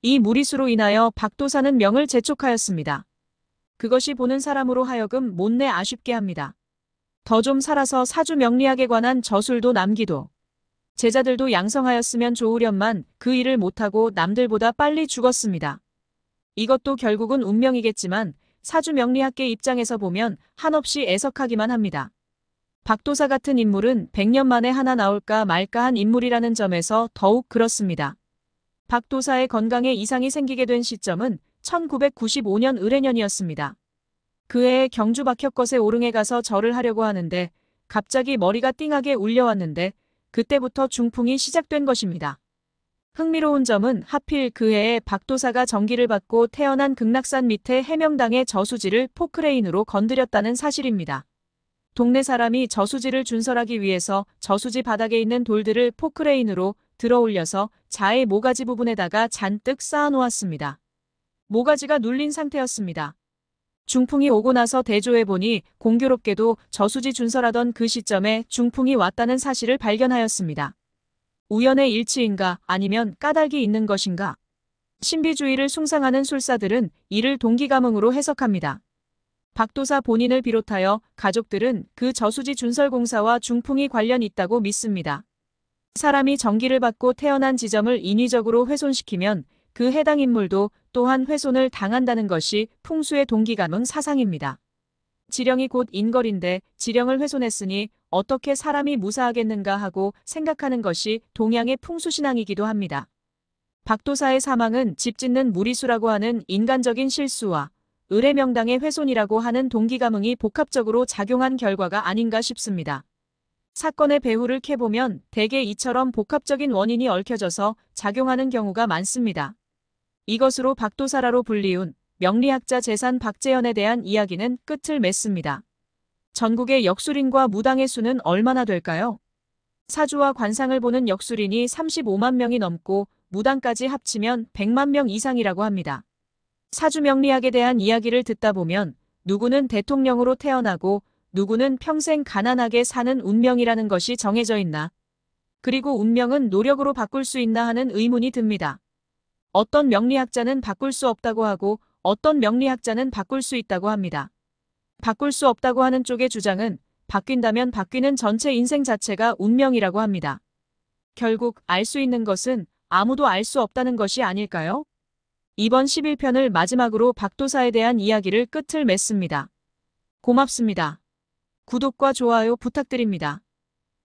이 무리수로 인하여 박도사는 명을 재촉하였습니다. 그것이 보는 사람으로 하여금 못내 아쉽게 합니다. 더 좀 살아서 사주 명리학에 관한 저술도 남기도. 제자들도 양성하였으면 좋으련만 그 일을 못하고 남들보다 빨리 죽었습니다. 이것도 결국은 운명이겠지만 사주 명리학계 입장에서 보면 한없이 애석하기만 합니다. 박도사 같은 인물은 100년 만에 하나 나올까 말까 한 인물이라는 점에서 더욱 그렇습니다. 박도사의 건강에 이상이 생기게 된 시점은 1995년 을해년이었습니다. 그 해에 경주 박혁것의 오릉에 가서 절을 하려고 하는데 갑자기 머리가 띵하게 울려왔는데 그때부터 중풍이 시작된 것입니다. 흥미로운 점은 하필 그 해에 박도사가 정기를 받고 태어난 극락산 밑에 해명당의 저수지를 포크레인으로 건드렸다는 사실입니다. 동네 사람이 저수지를 준설하기 위해서 저수지 바닥에 있는 돌들을 포크레인으로 들어올려서 자의 모가지 부분에다가 잔뜩 쌓아놓았습니다. 모가지가 눌린 상태였습니다. 중풍이 오고 나서 대조해보니 공교롭게도 저수지 준설하던 그 시점에 중풍이 왔다는 사실을 발견하였습니다. 우연의 일치인가 아니면 까닭이 있는 것인가? 신비주의를 숭상하는 술사들은 이를 동기감흥으로 해석합니다. 박도사 본인을 비롯하여 가족들은 그 저수지 준설 공사와 중풍이 관련 있다고 믿습니다. 사람이 정기를 받고 태어난 지점을 인위적으로 훼손시키면 그 해당 인물도 또한 훼손을 당한다는 것이 풍수의 동기감흥 사상입니다. 지령이 곧 인걸인데 지령을 훼손했으니 어떻게 사람이 무사하겠는가 하고 생각하는 것이 동양의 풍수신앙이기도 합니다. 박도사의 사망은 집 짓는 무리수라고 하는 인간적인 실수와 을해명당의 훼손이라고 하는 동기감흥이 복합적으로 작용한 결과가 아닌가 싶습니다. 사건의 배후를 캐보면 대개 이처럼 복합적인 원인이 얽혀져서 작용하는 경우가 많습니다. 이것으로 박도사라로 불리운 명리학자 재산 박재현에 대한 이야기는 끝을 맺습니다. 전국의 역술인과 무당의 수는 얼마나 될까요? 사주와 관상을 보는 역술인이 35만 명이 넘고 무당까지 합치면 100만 명 이상이라고 합니다. 사주 명리학에 대한 이야기를 듣다 보면 누구는 대통령으로 태어나고 누구는 평생 가난하게 사는 운명이라는 것이 정해져 있나? 그리고 운명은 노력으로 바꿀 수 있나 하는 의문이 듭니다. 어떤 명리학자는 바꿀 수 없다고 하고 어떤 명리학자는 바꿀 수 있다고 합니다. 바꿀 수 없다고 하는 쪽의 주장은 바뀐다면 바뀌는 전체 인생 자체가 운명이라고 합니다. 결국 알 수 있는 것은 아무도 알 수 없다는 것이 아닐까요? 이번 11편을 마지막으로 박도사에 대한 이야기를 끝을 맺습니다. 고맙습니다. 구독과 좋아요 부탁드립니다.